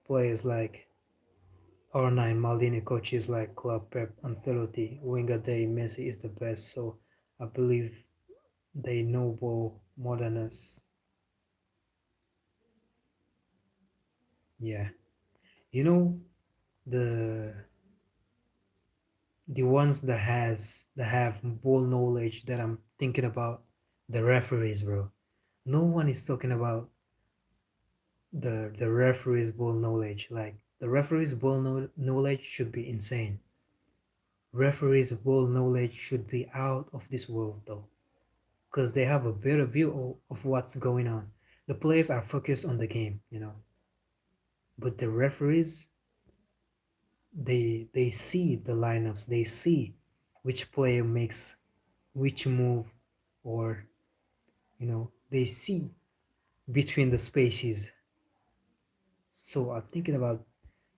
players like R9, Maldini, coaches like Club Pep, Ancelotti, Wenger Day, Messi is the best. So I believe they know ball more than us. Yeah, you know the ones that have ball knowledge that I'm thinking about, the referees, bro. No one is talking about the referees ball knowledge. Like the referees ball knowledge should be insane. Referees ball knowledge should be out of this world though, because they have a better view of what's going on. The players are focused on the game, but the referees, they see the lineups, they see which player makes which move, or they see between the spaces. So I'm thinking about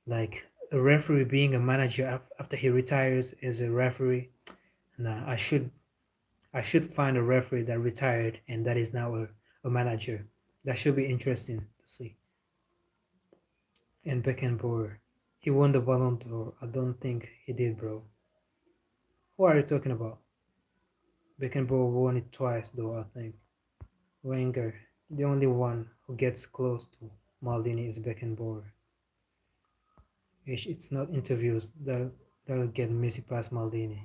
like a referee being a manager after he retires as a referee. Nah, I should find a referee that retired and that is now a manager. That should be interesting to see. And Beckenbauer, he won the Ballon d'Or. I don't think he did, bro. Who are you talking about? Beckenbauer won it twice, though, I think. Wenger, the only one who gets close to Maldini is Beckenbauer. It's not interviews that'll get Messi past Maldini.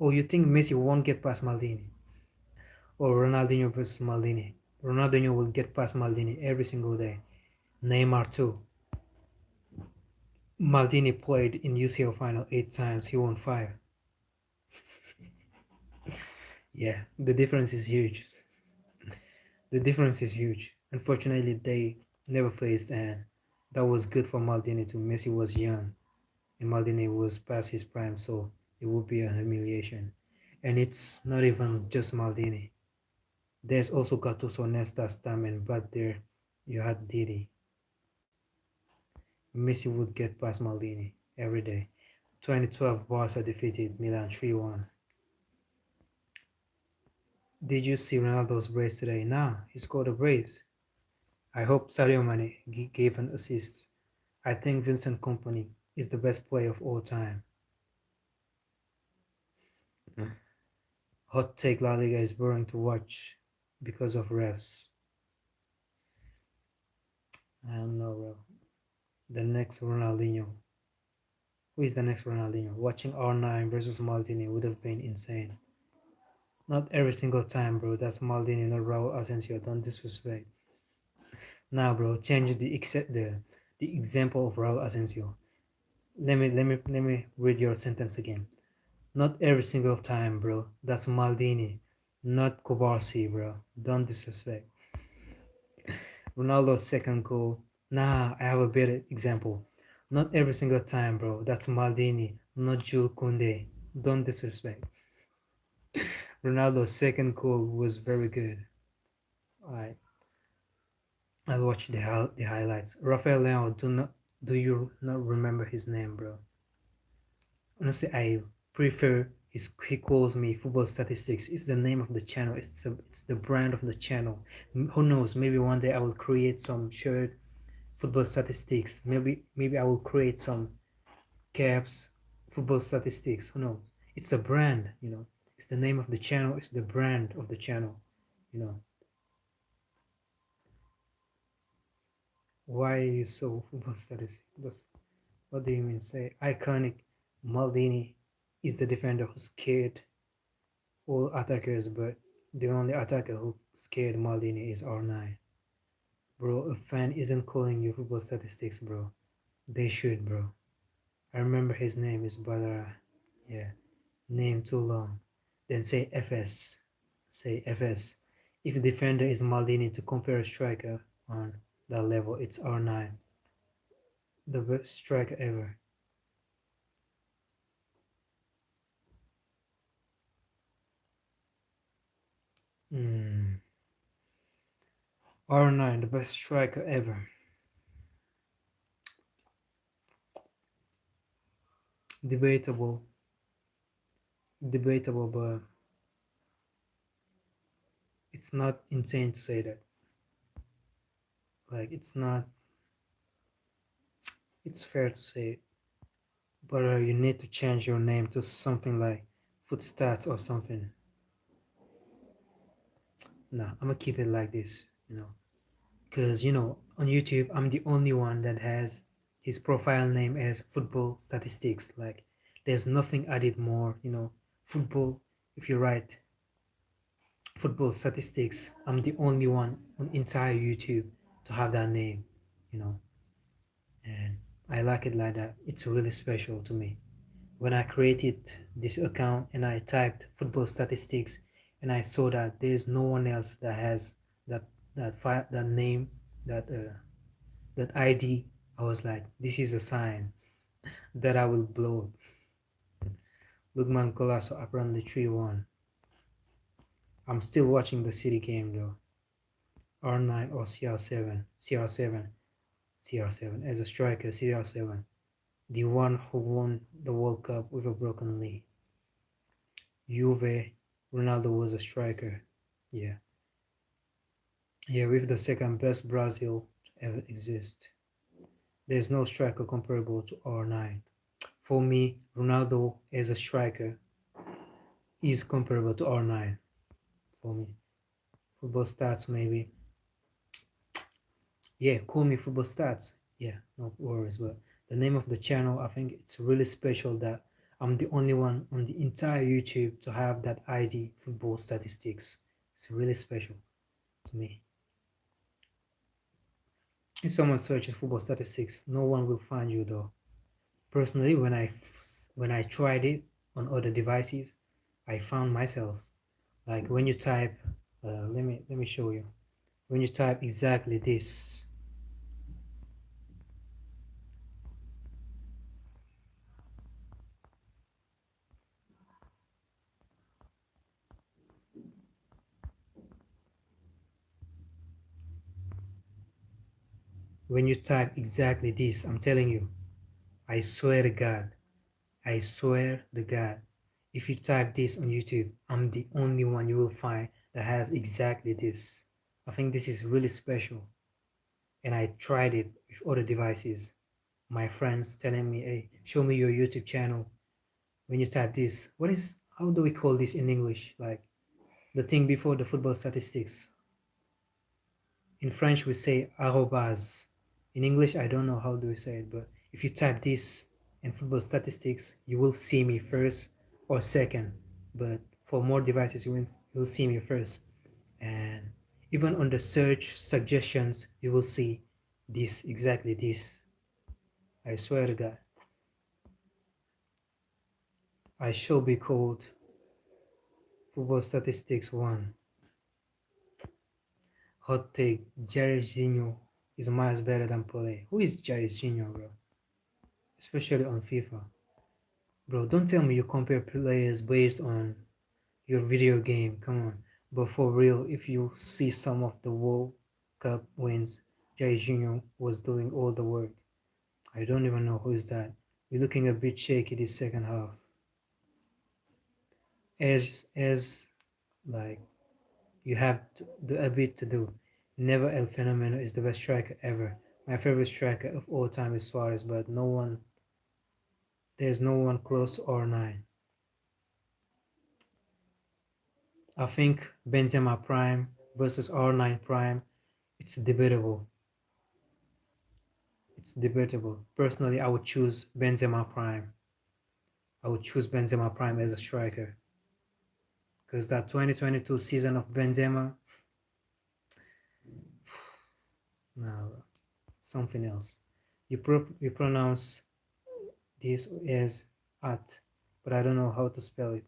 Oh, you think Messi won't get past Maldini? Or Ronaldinho versus Maldini? Ronaldinho will get past Maldini every single day. Neymar too. Maldini played in UCL final 8 times. He won 5. Yeah, the difference is huge. The difference is huge. Unfortunately, they never faced, and that was good for Maldini too. Messi was young, and Maldini was past his prime, so it would be a humiliation. And it's not even just Maldini. There's also Gattuso, Nesta, Stam, but there you had Didi. Messi would get past Maldini every day. 2012 Barca defeated Milan 3-1. Did you see Ronaldo's brace today? Nah, he scored a brace. I hope Sadio Mane gave an assist. I think Vincent Kompany is the best player of all time. Hot take: La Liga is boring to watch because of refs. I don't know, bro. The next Ronaldinho. Who is the next Ronaldinho? Watching R9 versus Maldini would have been insane. Not every single time, bro. That's Maldini, not Raul Asensio. Don't disrespect. Now, bro, change the example of Raul Asensio. Let me read your sentence again. Not every single time, bro. That's Maldini, not Kobarsi, bro. Don't disrespect. Ronaldo's second goal. Nah, I have a better example. Not every single time, bro. That's Maldini, not Jules Koundé. Don't disrespect. Ronaldo's second goal was very good. Alright, I'll watch the highlights. Rafael Leão, do you not remember his name, bro? Honestly, I prefer he calls me football statistics. It's the name of the channel. It's the brand of the channel. Who knows? Maybe one day I will create some shirt football statistics. Maybe I will create some caps football statistics. Who knows? It's a brand. It's the name of the channel. It's the brand of the channel. You know. Why are you so football statistics? What do you mean? Say iconic. Maldini is the defender who scared all attackers, but The only attacker who scared Maldini is R9. Bro, a fan isn't calling you football statistics, bro. They should, bro. I remember his name is Badara. Yeah, name too long. Then say FS. Say FS. If a defender is Maldini to compare a striker on that level, it's R9. The best striker ever. Mm. R9, the best striker ever. Debatable, debatable, but it's not insane to say that. Like, it's not, it's fair to say it. But you need to change your name to something like Foot Stats or something. Nah, I'm gonna keep it like this. Because, on YouTube, I'm the only one that has his profile name as football statistics. Like, there's nothing added more. Football, if you write football statistics, I'm the only one on entire YouTube to have that name. And I like it like that. It's really special to me. When I created this account and I typed football statistics and I saw that there's no one else that has that that name, that ID, I was like, this is a sign that I will blow. Lugman Colasso apparently 3-1. I'm still watching the City game though. R9 or CR7. CR7. CR7 as a striker. CR7. The one who won the World Cup with a broken leg. Juve. Ronaldo was a striker. Yeah. Yeah, with the second best Brazil to ever exist. There's no striker comparable to R9. For me, Ronaldo as a striker is comparable to R9 for me. Football stats, maybe. Yeah, call me football stats. Yeah, no worries. But the name of the channel, I think it's really special that I'm the only one on the entire YouTube to have that ID football statistics. It's really special to me. If someone searches football statistics, no one will find you though. Personally, when I tried it on other devices, I found myself. Like when you type, let me show you. When you type exactly this, when you type exactly this, I'm telling you, I swear to God, I swear to God, if you type this on YouTube, I'm the only one you will find that has exactly this. I think this is really special, and I tried it with other devices. My friends telling me, hey, show me your YouTube channel. When you type this, how do we call this in English? Like the thing before the football statistics. In French, we say arrobas. In English, I don't know how do we say it, but if you type this in football statistics, you will see me first or second. But for more devices, you will see me first. And even on the search suggestions, you will see this, exactly this. I swear to God. I shall be called Football Statistics 1. Hot take, Jairzinho is miles better than Pelé. Who is Jairzinho, bro? Especially on FIFA. Bro, don't tell me you compare players based on your video game. Come on. But for real, if you see some of the World Cup wins, Jairzinho was doing all the work. I don't even know who is that. We're looking a bit shaky this second half. As like you have a bit to do. Never El Fenomeno is the best striker ever. My favorite striker of all time is Suarez, but there's no one close to R9. I think Benzema Prime versus R9 Prime, it's debatable. It's debatable. Personally, I would choose Benzema Prime. I would choose Benzema Prime as a striker. Because that 2022 season of Benzema, no, something else. You pronounce this as at, but I don't know how to spell it.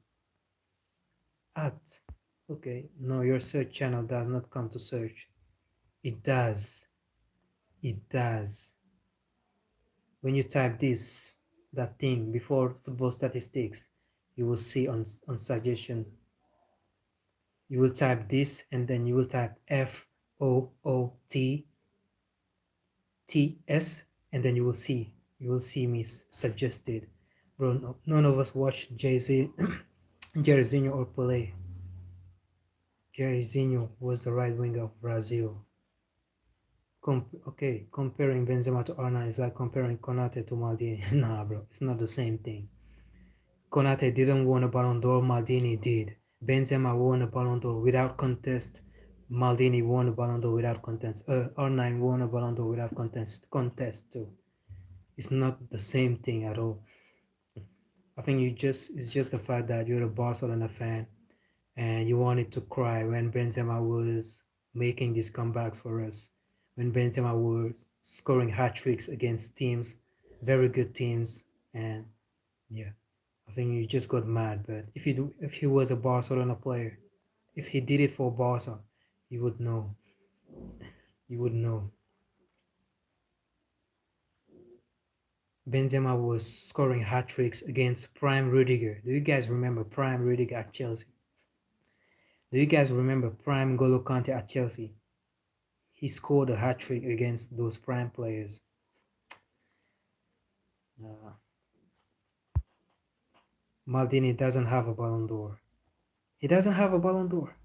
At. Okay, no, your search channel does not come to search. It does. It does. When you type this, that thing before football statistics, you will see on suggestion, you will type this and then you will type FOOTTS and then you will see me suggested. Bro, no, none of us watch Jay-Z, Jairzinho or Pelé. Jairzinho was the right winger of Brazil. Okay, comparing Benzema to Arna is like comparing Konate to Maldini. Nah, bro, it's not the same thing. Konate didn't win a Ballon d'Or, Maldini did. Benzema won a Ballon d'Or without contest. Maldini won a Ballon d'Or without contest. R9 won a Ballon d'Or without contest too. It's not the same thing at all. I think it's just the fact that you're a Barcelona fan and you wanted to cry when Benzema was making these comebacks for us. When Benzema was scoring hat tricks against teams, very good teams, and yeah. I think you just got mad. But if he was a Barcelona player, if he did it for Barca, you would know. You would know. Benzema was scoring hat tricks against Prime Rudiger. Do you guys remember Prime Rudiger at Chelsea? Do you guys remember Prime Golo Kante at Chelsea? He scored a hat trick against those prime players. Uh, Maldini doesn't have a Ballon d'Or. He doesn't have a Ballon d'Or.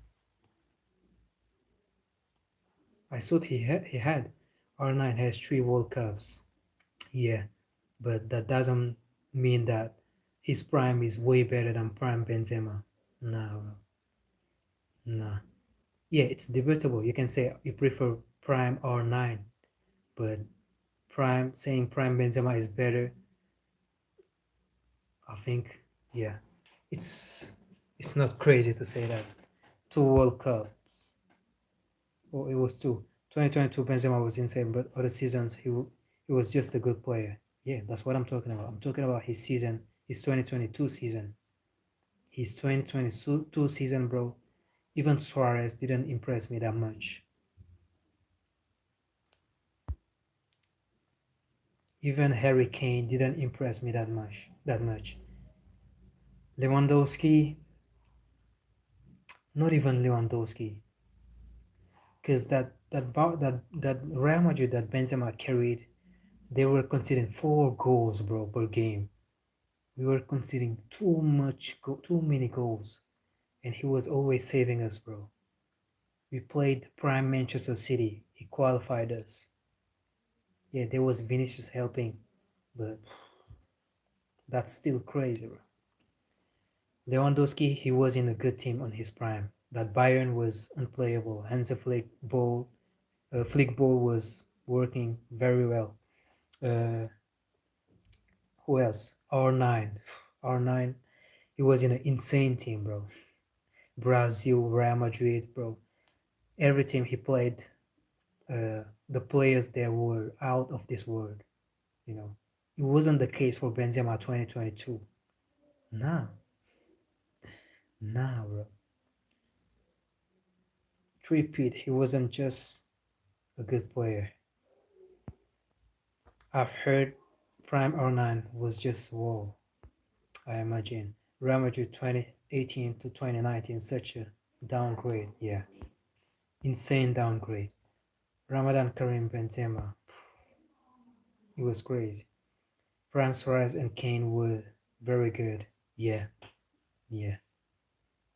I thought he had. R9 has 3 World Cups. Yeah, but that doesn't mean that his prime is way better than prime Benzema. No, no. Yeah, it's debatable. You can say you prefer prime R9, but prime saying prime Benzema is better, I think, yeah, it's it's not crazy to say that. 2 World Cups. Oh, it was two. 2022 Benzema was insane, but other seasons he was just a good player. Yeah, that's what I'm talking about. I'm talking about his season, his 2022 season. His 2022 season, bro. Even Suarez didn't impress me that much. Even Harry Kane didn't impress me that much. That much. Lewandowski, not even Lewandowski, because that Real Madrid that Benzema carried, they were conceding 4 goals, bro, per game. We were conceding too many goals, and he was always saving us, bro. We played prime Manchester City. He qualified us. Yeah, there was Vinicius helping, but that's still crazy, bro. Lewandowski, he was in a good team on his prime. That Bayern was unplayable. Flick ball was working very well. Uh, who else? R9, R9. He was in an insane team, bro. Brazil, Real Madrid, bro. Every team he played, the players there were out of this world. You know, it wasn't the case for Benzema 2022. Nah, nah, bro. Repeat, he wasn't just a good player. I've heard Prime R9 was just whoa. I imagine Real Madrid 2018 to 2019 such a downgrade. Yeah, insane downgrade. Ramadan Karim Benzema, it was crazy. Prime Suarez and Kane were very good. Yeah, yeah.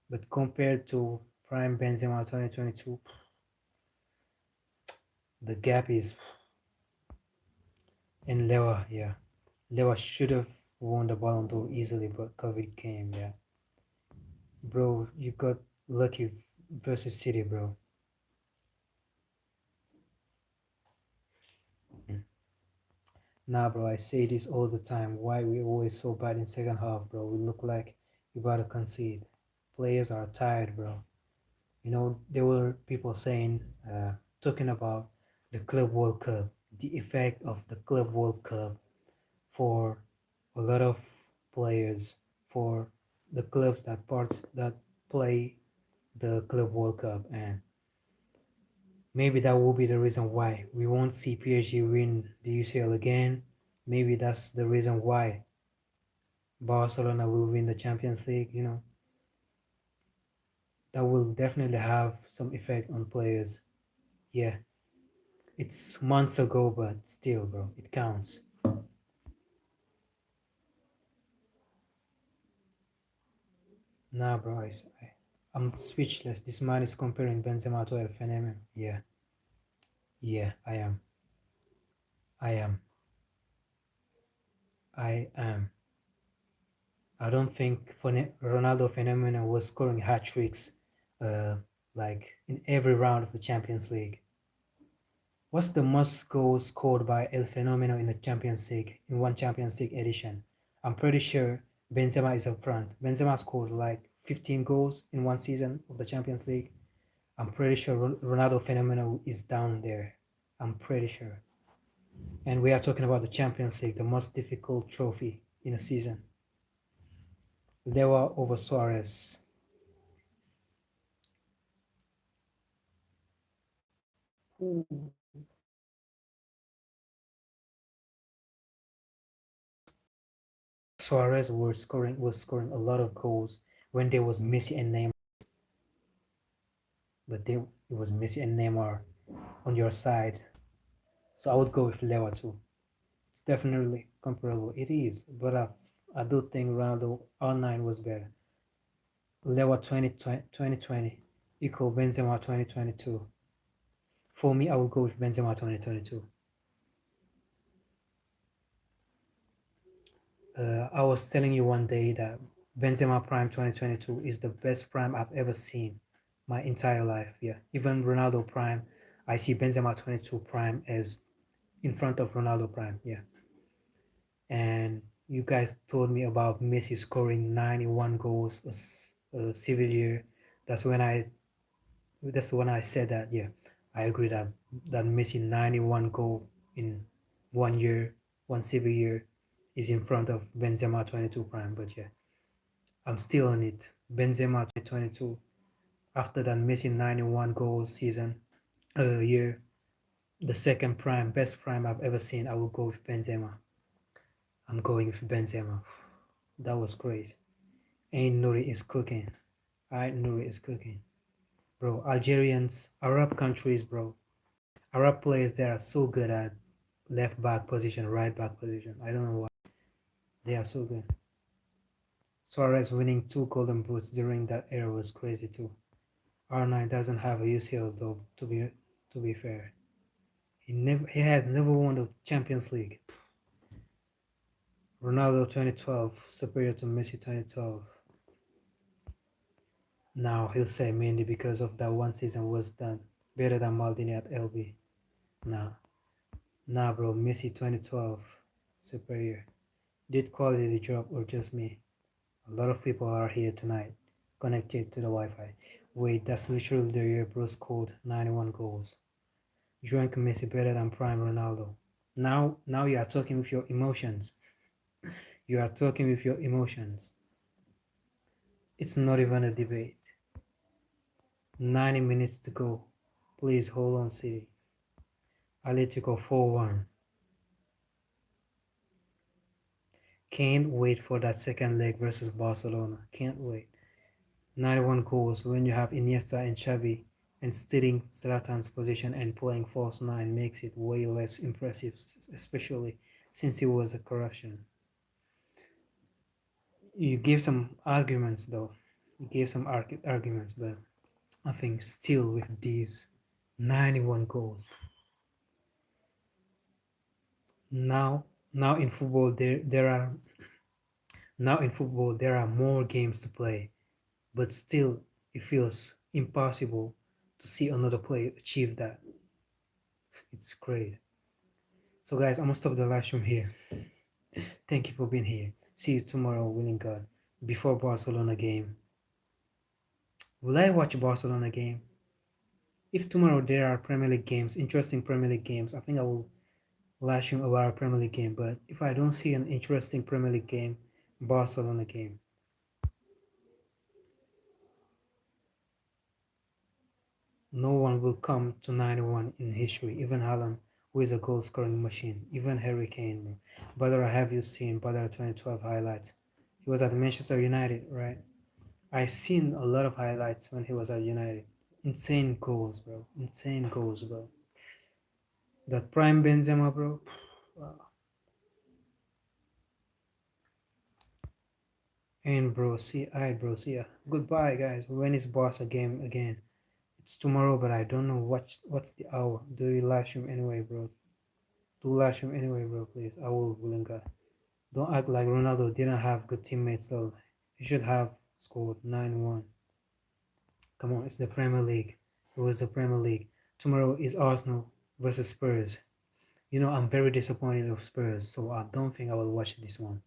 But compared to Prime Benzema 2022, the gap is. And Lewa, yeah. Lewa should have won the Ballon d'Or easily, but COVID came, yeah. Bro, you got lucky versus City, bro. Mm. Nah, bro, I say this all the time. Why we always so bad in second half, bro? We look like we about to concede. Players are tired, bro. You know, there were people saying, talking about the Club World Cup, the effect of the Club World Cup for a lot of players, for the clubs that play the Club World Cup, and maybe that will be the reason why we won't see PSG win the UCL again. Maybe that's the reason why Barcelona will win the Champions League. You know, that will definitely have some effect on players. Yeah, it's months ago, but still, bro, it counts. Nah, bro, I'm speechless. This man is comparing Benzema to El Fenomen. Yeah, yeah, I am. I am. I am. I don't think Ronaldo Phenomenon was scoring hat tricks, uh, like in every round of the Champions League. What's the most goals scored by El Fenomeno in the Champions League in one Champions League edition? I'm pretty sure Benzema is up front. Benzema scored like 15 goals in one season of the Champions League. I'm pretty sure Ronaldo Fenomeno is down there. I'm pretty sure. And we are talking about the Champions League, the most difficult trophy in a season. Lewa over Suarez. Ooh. Suarez was scoring a lot of goals when there was Messi and Neymar, but there it was Messi and Neymar on your side. So I would go with Lewa too. It's definitely comparable. It is, but I do think Ronaldo R9 was better. Lewa 2020 equal Benzema 2022. For me, I would go with Benzema 2022. I was telling you one day that Benzema Prime 2022 is the best Prime I've ever seen my entire life. Yeah, even Ronaldo Prime, I see Benzema 22 Prime as in front of Ronaldo Prime. Yeah, and you guys told me about Messi scoring 91 goals a civil year. That's when I that's when I said that. Yeah, I agree that Messi 91 goal in 1 year, one civil year, is in front of Benzema 22 Prime. But yeah. I'm still on it. Benzema 22. After that Messi 91 goals season a year, the second prime, best prime I've ever seen, I will go with Benzema. I'm going with Benzema. That was crazy. Ain't Nuri is cooking. I Nuri is cooking. Bro, Algerians, Arab countries, bro. Arab players they are so good at left back position, right back position. I don't know why. They are so good. Suarez winning 2 golden boots during that era was crazy too. R9 doesn't have a UCL though, to be fair. He had never won the Champions League. Ronaldo 2012 superior to Messi 2012. Now he'll say mainly because of that one season was done better than Maldini at LB. Nah, nah, bro. Messi 2012 superior. Did quality drop or just me? A lot of people are here tonight, connected to the Wi-Fi. Wait, that's literally the year Bruce scored 91 goals. Drank Messi better than Prime Ronaldo. Now you are talking with your emotions. You are talking with your emotions. It's not even a debate. 90 minutes to go. Please hold on, City. Atletico 4-1. Can't wait for that second leg versus Barcelona. Can't wait. 91 goals when you have Iniesta and Xavi and stealing Zlatan's position and playing false nine makes it way less impressive, especially since it was a corruption. You gave some arguments though. You gave some arguments, but I think still with these 91 goals. Now now in football there are more games to play, but still it feels impossible to see another player achieve that. It's great. So guys, I'm gonna stop the live stream here. Thank you for being here. See you tomorrow, winning God, before Barcelona game. Will I watch Barcelona game? If tomorrow there are Premier League games, interesting Premier League games, I think I will lash in about a Premier League game. But if I don't see an interesting Premier League game, Barcelona game, no one will come to 91 in history. Even Haaland, who is a goal scoring machine, even Harry Kane. Brother, have you seen Brother 2012 highlights? He was at Manchester United, right? I seen a lot of highlights when he was at United. Insane goals, bro. Insane goals, bro. That prime Benzema, bro. Wow. And bro, see, alright, bro, see ya. Goodbye, guys. When is Barca game again? It's tomorrow, but I don't know what's the hour. Do you live stream anyway, bro? Do live stream anyway, bro, please. I will, willing God. Don't act like Ronaldo didn't have good teammates though. He should have scored 9-1. Come on, it's the Premier League. It was the Premier League. Tomorrow is Arsenal versus Spurs. You know, I'm very disappointed of Spurs, so I don't think I will watch this one.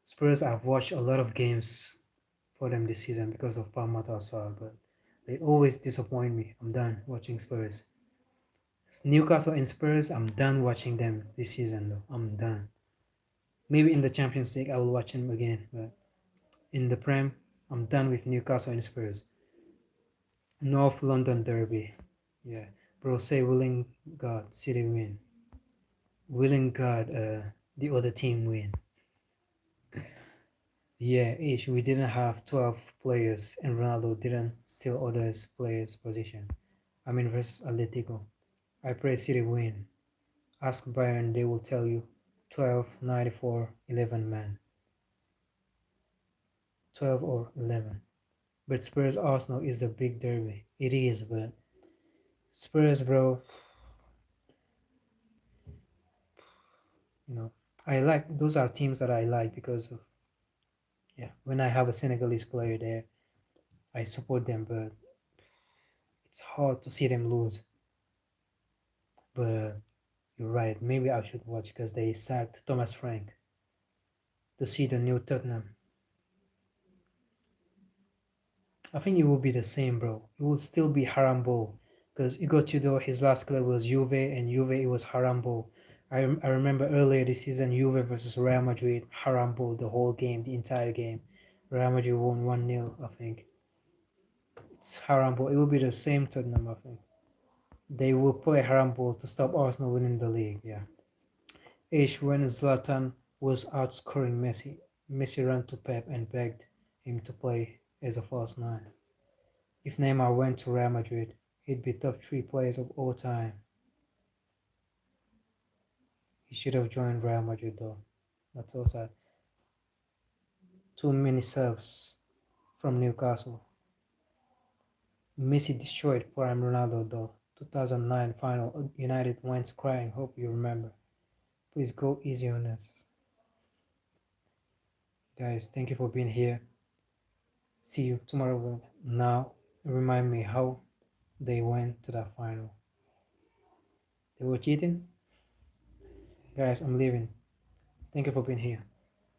Spurs, I've watched a lot of games for them this season because of Palma Sarr, but they always disappoint me. I'm done watching Spurs. Newcastle and Spurs, I'm done watching them this season though. I'm done. Maybe in the Champions League I will watch them again, but in the Prem, I'm done with Newcastle and Spurs. North London Derby. Yeah. Bro, say willing God, City win. Willing God, the other team win. Yeah, ish. We didn't have 12 players and Ronaldo didn't steal others players' position. I mean versus Atletico. I pray City win. Ask Bayern, they will tell you 12, 94, 11 man. 12 or 11. But Spurs Arsenal is a big derby. It is, but Spurs, bro, you know, I like those are teams that I like because of, yeah, when I have a Senegalese player there, I support them, but it's hard to see them lose. But you're right, maybe I should watch because they sacked Thomas Frank to see the new Tottenham. I think it will be the same, bro. It will still be Harambo because Igor Tudor, his last club was Juve, and Juve it was Harambo. I remember earlier this season, Juve versus Real Madrid, Harambo the whole game, the entire game. Real Madrid won 1-0, I think. It's Harambo. It will be the same Tottenham, I think. They will play Harambo to stop Arsenal winning the league, yeah. Ish when Zlatan was outscoring Messi, Messi ran to Pep and begged him to play as a false nine. If Neymar went to Real Madrid, he'd be top three players of all time. He should have joined Real Madrid though. That's so sad. Too many subs from Newcastle. Messi destroyed prime Ronaldo though. 2009 final, United went crying. Hope you remember. Please go easy on us. Guys, thank you for being here. See you tomorrow. Now, remind me how they went to that final. They were cheating? Guys, I'm leaving. Thank you for being here.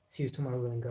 See you tomorrow, guys.